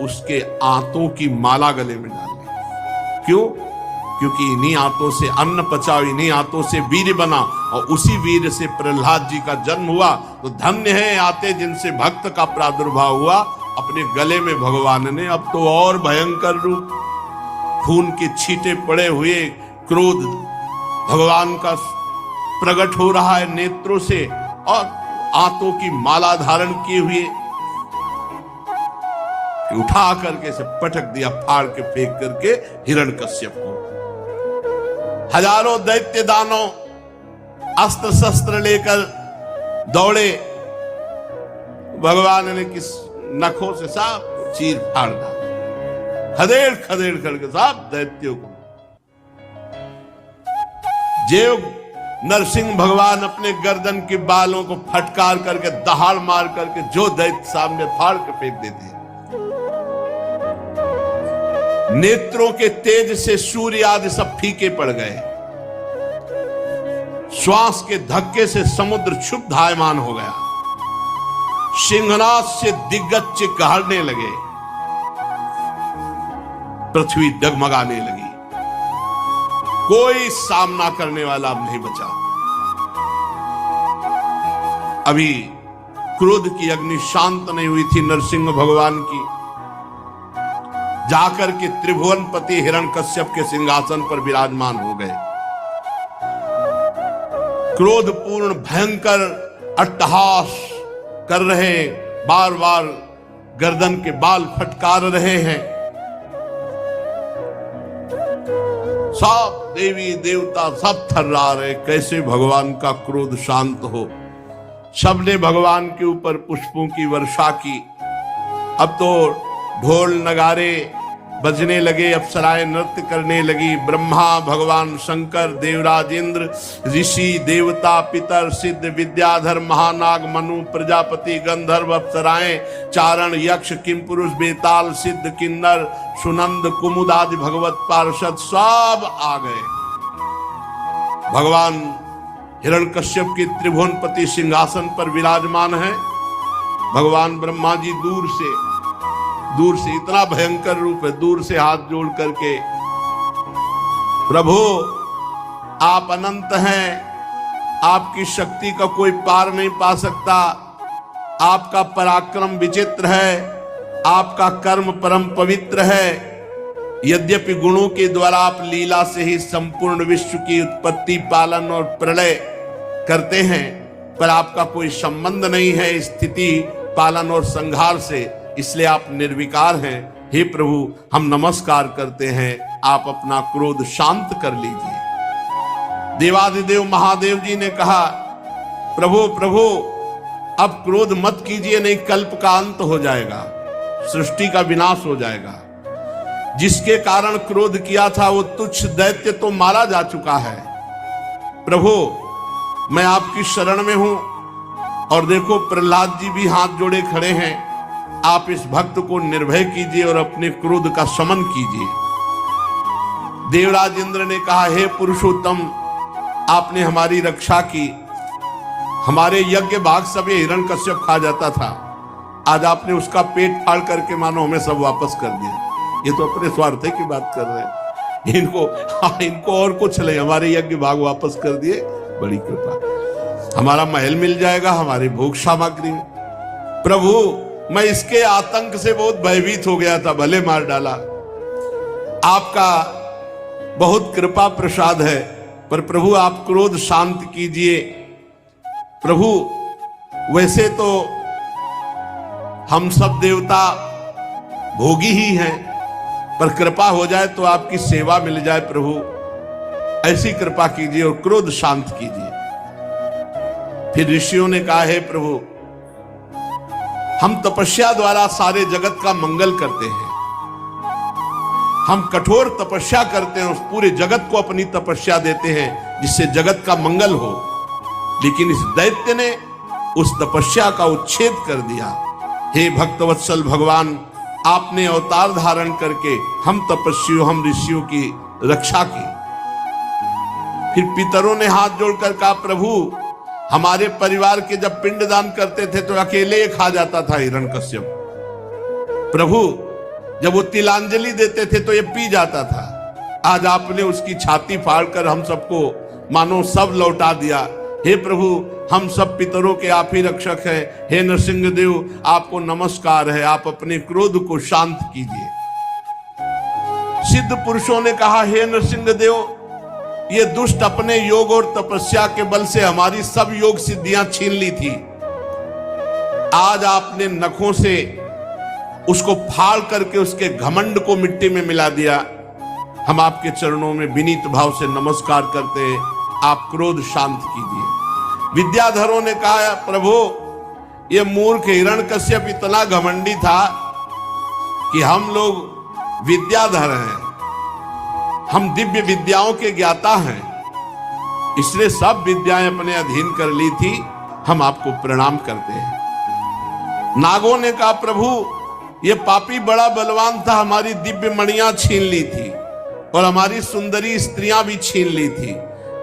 उसके आंतों की माला गले में डाल दी। क्यों? क्योंकि इन्हीं आंतों से अन्न पचा, इन्हीं आंतों से वीर बना, और उसी वीर से प्रहलाद जी का जन्म हुआ। तो धन्य है आते जिनसे भक्त का प्रादुर्भाव हुआ। अपने गले में भगवान ने अब तो और भयंकर रूप, खून के छींटे पड़े हुए, क्रोध भगवान का प्रकट हो रहा है नेत्रों से, और आंतों की माला धारण किए हुए उठा करके से पटक दिया, फाड़ के फेंक करके हिरण्यकश्यप को। हजारों दैत्य दानव अस्त्र शस्त्र लेकर दौड़े, भगवान ने किस नखों से साफ चीर फाड़ डाला, खदेड़ खदेड़ करके साफ दैत्यों को। जेव नरसिंह भगवान अपने गर्दन के बालों को फटकार करके, दहाड़ मार करके जो दैत्य सामने फाड़ के फेंक देते। नेत्रों के तेज से सूर्य आदि सब फीके पड़ गए, श्वास के धक्के से समुद्र क्षुब्ध धायमान हो गया, सिंहनाद से दिग्गज कहरने लगे, पृथ्वी डगमगाने लगी, कोई सामना करने वाला अब नहीं बचा। अभी क्रोध की अग्नि शांत नहीं हुई थी नरसिंह भगवान की। जाकर के त्रिभुवनपति हिरण्यकश्यप के सिंहासन पर विराजमान हो गए। क्रोधपूर्ण भयंकर अट्टहास कर रहे, बार बार गर्दन के बाल फटकार रहे हैं। सब देवी देवता सब थर्रा रहे, कैसे भगवान का क्रोध शांत हो। सबने भगवान के ऊपर पुष्पों की वर्षा की। अब तो ढोल नगारे बजने लगे, अप्सराएं नृत्य करने लगी। ब्रह्मा, भगवान शंकर, देवराज इंद्र, ऋषि, देवता, पितर, सिद्ध, विद्याधर, महानाग, मनु, प्रजापति, गंधर्व, अप्सराएं, चारण, यक्ष, किमपुरुष, बेताल, सिद्ध, किन्नर, सुनंद, कुमुद आदि भगवत पार्षद सब आ गए। भगवान हिरण्यकश्यप के त्रिभुवनपति सिंहासन पर विराजमान है। भगवान ब्रह्मा जी दूर से दूर से, इतना भयंकर रूप है, दूर से हाथ जोड़ करके, प्रभु आप अनंत हैं, आपकी शक्ति का कोई पार नहीं पा सकता, आपका पराक्रम विचित्र है, आपका कर्म परम पवित्र है। यद्यपि गुणों के द्वारा आप लीला से ही संपूर्ण विश्व की उत्पत्ति, पालन और प्रलय करते हैं, पर आपका कोई संबंध नहीं है स्थिति, पालन और संहार से, इसलिए आप निर्विकार हैं। हे प्रभु, हम नमस्कार करते हैं, आप अपना क्रोध शांत कर लीजिए। देवाधिदेव महादेव जी ने कहा, प्रभु प्रभु अब क्रोध मत कीजिए, नहीं कल्प का अंत हो जाएगा, सृष्टि का विनाश हो जाएगा। जिसके कारण क्रोध किया था वो तुच्छ दैत्य तो मारा जा चुका है। प्रभु मैं आपकी शरण में हूं, और देखो प्रहलाद जी भी हाथ जोड़े खड़े हैं, आप इस भक्त को निर्भय कीजिए और अपने क्रोध का शमन कीजिए। देवराज इंद्र ने कहा, हे पुरुषोत्तम, आपने हमारी रक्षा की, हमारे यज्ञ भाग सब ये हिरण्यकश्यप खा जाता था, आज आपने उसका पेट फाड़ करके मानो हमें सब वापस कर दिया। ये तो अपने स्वार्थ की बात कर रहे हैं, इनको और कुछ नहीं, हमारे यज्ञ भाग वापस कर दिए, बड़ी कृपा, हमारा महल मिल जाएगा, हमारी भोग सामग्री। प्रभु मैं इसके आतंक से बहुत भयभीत हो गया था, भले मार डाला, आपका बहुत कृपा प्रसाद है, पर प्रभु आप क्रोध शांत कीजिए। प्रभु वैसे तो हम सब देवता भोगी ही हैं, पर कृपा हो जाए तो आपकी सेवा मिल जाए। प्रभु ऐसी कृपा कीजिए और क्रोध शांत कीजिए। फिर ऋषियों ने कहा, हे प्रभु हम तपस्या द्वारा सारे जगत का मंगल करते हैं, हम कठोर तपस्या करते हैं, उस पूरे जगत को अपनी तपस्या देते हैं जिससे जगत का मंगल हो, लेकिन इस दैत्य ने उस तपस्या का उच्छेद कर दिया। हे भक्तवत्सल भगवान, आपने अवतार धारण करके हम तपस्वियों, हम ऋषियों की रक्षा की। फिर पितरों ने हाथ जोड़कर कहा, प्रभु हमारे परिवार के जब पिंडदान करते थे तो अकेले खा जाता था हिरण्यकश्यप, प्रभु जब वो तिलांजलि देते थे तो ये पी जाता था, आज आपने उसकी छाती फाड़कर हम सबको मानो सब लौटा दिया। हे प्रभु हम सब पितरों के आप ही रक्षक हैं, हे नरसिंह देव आपको नमस्कार है, आप अपने क्रोध को शांत कीजिए। सिद्ध पुरुषों ने कहा, हे नरसिंह देव ये दुष्ट अपने योग और तपस्या के बल से हमारी सब योग सिद्धियां छीन ली थी, आज आपने नखों से उसको फाड़ करके उसके घमंड को मिट्टी में मिला दिया। हम आपके चरणों में विनीत भाव से नमस्कार करते हैं, आप क्रोध शांत कीजिए। विद्याधरों ने कहा, प्रभु ये मूर्ख हिरण्यकश्यप इतना घमंडी था कि हम लोग विद्याधर हैं, हम दिव्य विद्याओं के ज्ञाता हैं, इसने सब विद्याएं अपने अधीन कर ली थी, हम आपको प्रणाम करते हैं। नागों ने कहा, प्रभु ये पापी बड़ा बलवान था, हमारी दिव्य मणियां छीन ली थी और हमारी सुंदरी स्त्रियां भी छीन ली थी,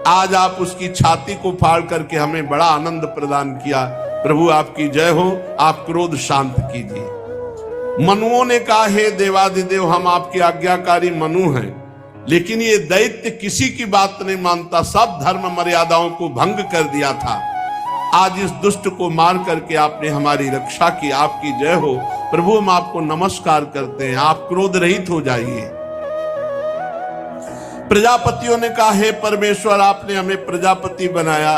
आज आप उसकी छाती को फाड़ करके हमें बड़ा आनंद प्रदान किया। प्रभु आपकी जय हो, आप क्रोध शांत कीजिए। मनुओं ने कहा, हे देवाधिदेव हम आपके आज्ञाकारी मनु हैं, लेकिन ये दैत्य किसी की बात नहीं मानता, सब धर्म मर्यादाओं को भंग कर दिया था, आज इस दुष्ट को मार करके आपने हमारी रक्षा की, आपकी जय हो। प्रभु हम आपको नमस्कार करते हैं, आप क्रोध रहित हो जाइए। प्रजापतियों ने कहा, हे परमेश्वर आपने हमें प्रजापति बनाया,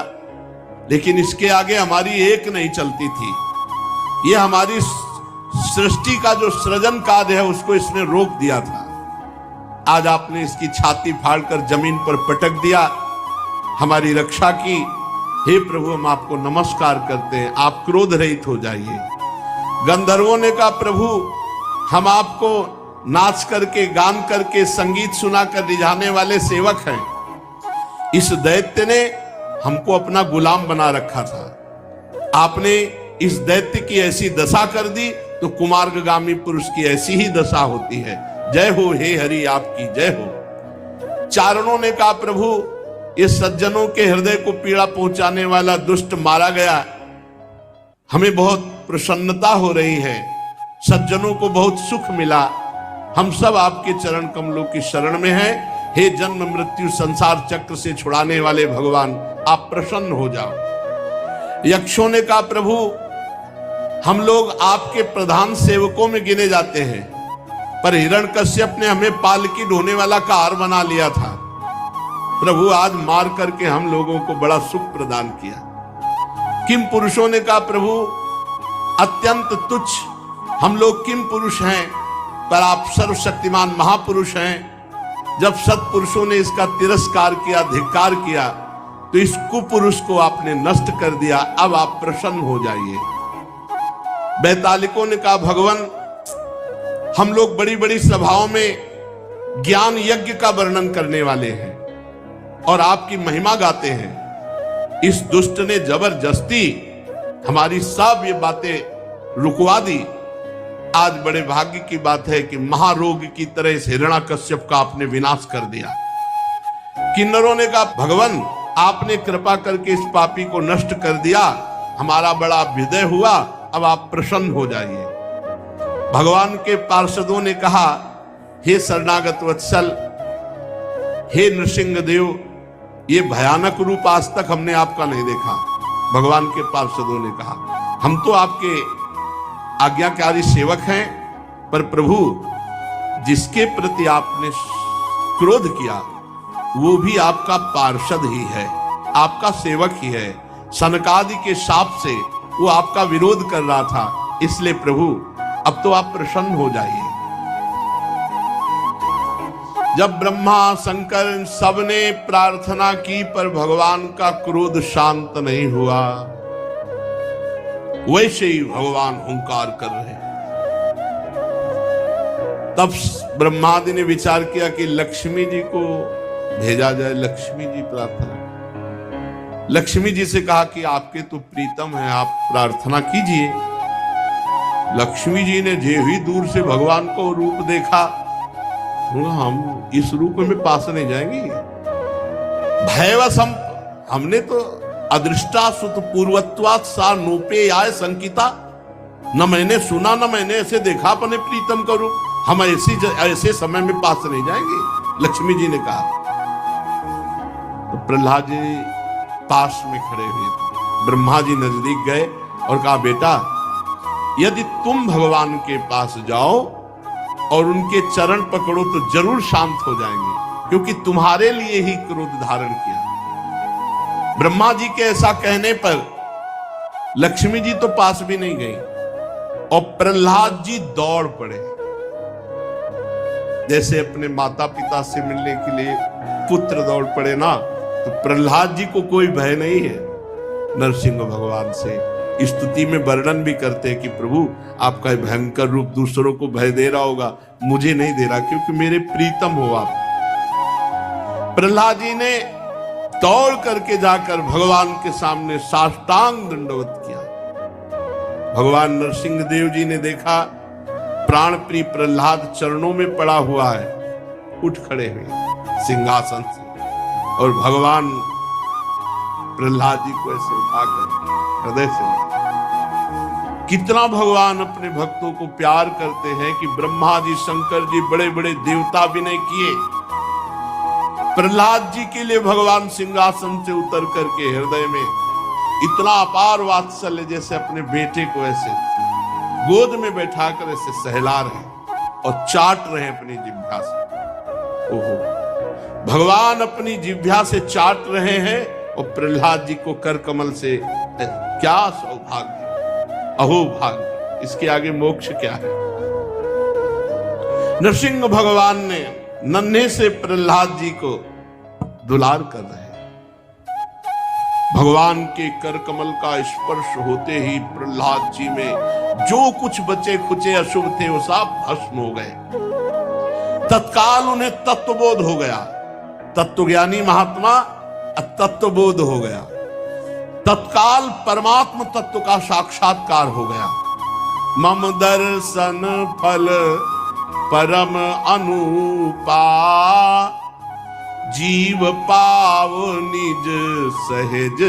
लेकिन इसके आगे हमारी एक नहीं चलती थी, ये हमारी सृष्टि का जो सृजन कार्य है उसको इसने रोक दिया था, आज आपने इसकी छाती फाड़कर जमीन पर पटक दिया, हमारी रक्षा की। हे प्रभु हम आपको नमस्कार करते हैं, आप क्रोध रहित हो जाइए। गंधर्वों ने कहा, प्रभु हम आपको नाच करके, गान करके, संगीत सुनाकर रिझाने वाले सेवक हैं, इस दैत्य ने हमको अपना गुलाम बना रखा था, आपने इस दैत्य की ऐसी दशा कर दी तो कुमार्गामी पुरुष की ऐसी ही दशा होती है। जय हो हे हरि, आपकी जय हो। चारणों ने कहा, प्रभु ये सज्जनों के हृदय को पीड़ा पहुंचाने वाला दुष्ट मारा गया, हमें बहुत प्रसन्नता हो रही है, सज्जनों को बहुत सुख मिला। हम सब आपके चरण कमलों की शरण में हैं। हे जन्म मृत्यु संसार चक्र से छुड़ाने वाले भगवान, आप प्रसन्न हो जाओ। यक्षों ने कहा, प्रभु हम लोग आपके प्रधान सेवकों में गिने जाते हैं, पर हिरण्यकश्यप ने हमें पालकी ढोने वाला कार बना लिया था। प्रभु आज मार करके हम लोगों को बड़ा सुख प्रदान किया। किम पुरुषों ने कहा, प्रभु अत्यंत तुच्छ हम लोग किम पुरुष हैं, पर आप सर्वशक्तिमान महापुरुष हैं। जब सत्पुरुषों ने इसका तिरस्कार किया, धिक्कार किया, तो इस कुपुरुष को आपने नष्ट कर दिया। अब आप प्रसन्न हो जाइए। बैतालिकों ने कहा, भगवान हम लोग बड़ी बड़ी सभाओं में ज्ञान यज्ञ का वर्णन करने वाले हैं और आपकी महिमा गाते हैं। इस दुष्ट ने जबरदस्ती हमारी सब ये बातें रुकवा दी। आज बड़े भाग्य की बात है कि महारोग की तरह इस हिरण्यकश्यप का आपने विनाश कर दिया। किन्नरों ने कहा, भगवान आपने कृपा करके इस पापी को नष्ट कर दिया, हमारा बड़ा अभ्युदय हुआ, अब आप प्रसन्न हो जाइए। भगवान के पार्षदों ने कहा, हे शरणागत वत्सल, हे नृसिंह देव, ये भयानक रूप आज तक हमने आपका नहीं देखा। भगवान के पार्षदों ने कहा, हम तो आपके आज्ञाकारी सेवक हैं, पर प्रभु जिसके प्रति आपने क्रोध किया वो भी आपका पार्षद ही है, आपका सेवक ही है। सनकादि के शाप से वो आपका विरोध कर रहा था, इसलिए प्रभु अब तो आप प्रसन्न हो जाइए। जब ब्रह्मा शंकर सबने प्रार्थना की पर भगवान का क्रोध शांत नहीं हुआ, वैसे ही भगवान हुंकार कर रहे हैं। तब ब्रह्मादि ने विचार किया कि लक्ष्मी जी को भेजा जाए। लक्ष्मी जी प्रार्थना, लक्ष्मी जी से कहा कि आपके तो प्रीतम है, आप प्रार्थना कीजिए। लक्ष्मी जी ने जे ही दूर से भगवान को रूप देखा, हम इस रूप में पास नहीं जाएंगे। भयवश हमने तो अदृष्टा सुत पूर्वत्वात् सा नोपे आय संकिता, न मैंने सुना न मैंने ऐसे देखा अपने प्रीतम का रूप, हम ऐसे समय में पास नहीं जाएंगे, लक्ष्मी जी ने कहा। तो प्रहलाद जी पास में खड़े हुए थे। ब्रह्मा जी नजदीक गए और कहा, बेटा यदि तुम भगवान के पास जाओ और उनके चरण पकड़ो तो जरूर शांत हो जाएंगे, क्योंकि तुम्हारे लिए ही क्रोध धारण किया। ब्रह्मा जी के ऐसा कहने पर लक्ष्मी जी तो पास भी नहीं गई और प्रहलाद जी दौड़ पड़े। जैसे अपने माता पिता से मिलने के लिए पुत्र दौड़ पड़े ना, तो प्रहलाद जी को कोई भय नहीं है। नरसिंह भगवान से स्तुति में वर्णन भी करते हैं कि प्रभु आपका भयंकर रूप दूसरों को भय दे रहा होगा, मुझे नहीं दे रहा, क्योंकि मेरे प्रीतम हो आप। प्रहलाद जी ने दौड़ करके जाकर भगवान के सामने साष्टांग दंडवत किया। भगवान नरसिंह देव जी ने देखा प्राण प्रिय प्रहलाद चरणों में पड़ा हुआ है, उठ खड़े हुए सिंहासन से और भगवान प्रहलाद जी को ऐसे उठाकर हृदय से। कितना भगवान अपने भक्तों को प्यार करते हैं कि ब्रह्मा जी शंकर जी बड़े बड़े देवता विनय किए, प्रहलाद जी के लिए भगवान सिंहासन से उतर करके हृदय में इतना अपार वात्सल्य, जैसे अपने बेटे को ऐसे गोद में बैठाकर ऐसे सहला रहे और चाट रहे हैं अपनी जिह्वा से। ओहो, भगवान अपनी जिह्वा से चाट रहे हैं और प्रहलाद जी को कर कमल से, क्या सौभाग्य, अहो भाग्य, इसके आगे मोक्ष क्या है। नरसिंह भगवान ने नन्हे से प्रहलाद जी को दुलार कर रहे हैं। भगवान के कर कमल का स्पर्श होते ही प्रहलाद जी में जो कुछ बचे खुचे अशुभ थे वो सब भस्म हो गए। तत्काल उन्हें तत्वबोध हो गया। तत्वज्ञानी महात्मा तत्वबोध हो गया। तत्काल परमात्म तत्व का साक्षात्कार हो गया। मम दर्शन फल परम अनुपा, जीव पाव निज सहज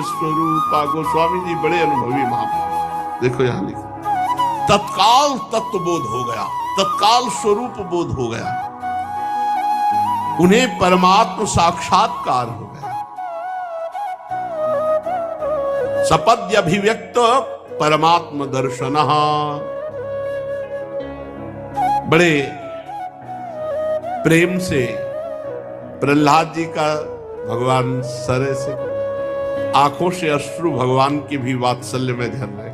स्वरूपा। गोस्वामी जी बड़े अनुभवी महापुरुष, देखो यहां लिखा, तत्काल तत्वबोध हो गया, तत्काल स्वरूप बोध हो गया, उन्हें परमात्म साक्षात्कार हो गया। सपद्य अभिव्यक्त परमात्म दर्शन। बड़े प्रेम से प्रहलाद जी का भगवान सरे से आंखों से अश्रु भगवान की भी वात्सल्य में झर रहे,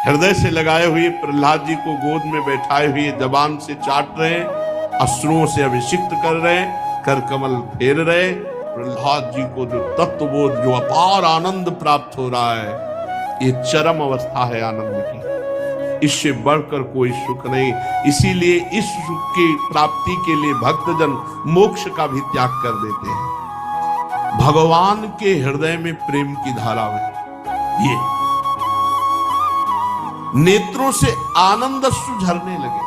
हृदय से लगाए हुए प्रहलाद जी को गोद में बैठाए हुए जबान से चाट रहे, अश्रुओं से अभिषिक्त कर रहे, कर कमल फेर रहे। प्रहलाद जी को जो तत्वबोध, जो अपार आनंद प्राप्त हो रहा है, ये चरम अवस्था है आनंद की, इससे बढ़कर कोई सुख नहीं। इसीलिए इस सुख की प्राप्ति के लिए भक्तजन मोक्ष का भी त्याग कर देते हैं। भगवान के हृदय में प्रेम की धारा में ये नेत्रों से आनंद अश्रु झरने लगे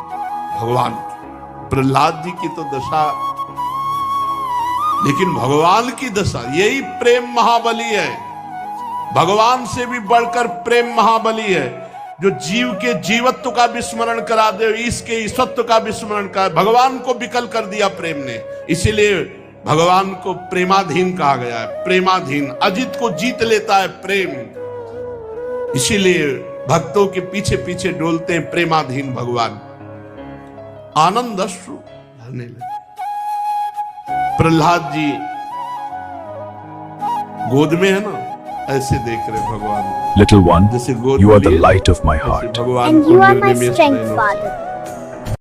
भगवान की। प्रहलाद जी की तो दशा, लेकिन भगवान की दशा, यही प्रेम महाबली है। भगवान से भी बढ़कर प्रेम महाबली है, जो जीव के जीवत्व का विस्मरण करा दे, इसके ईश्वत्व का विस्मरण करा। भगवान को विकल कर दिया प्रेम ने, इसीलिए भगवान को प्रेमाधीन कहा गया है। प्रेमाधीन, अजित को जीत लेता है प्रेम, इसीलिए भक्तों के पीछे पीछे डोलते हैं प्रेमाधीन भगवान। आनंद अश्रु भरने लगे। प्रहलाद जी गोद में है ना, ऐसे देख रहे भगवान। Little one, जैसे गोद you are the light of my heart. भगवान And you are my strength, Father.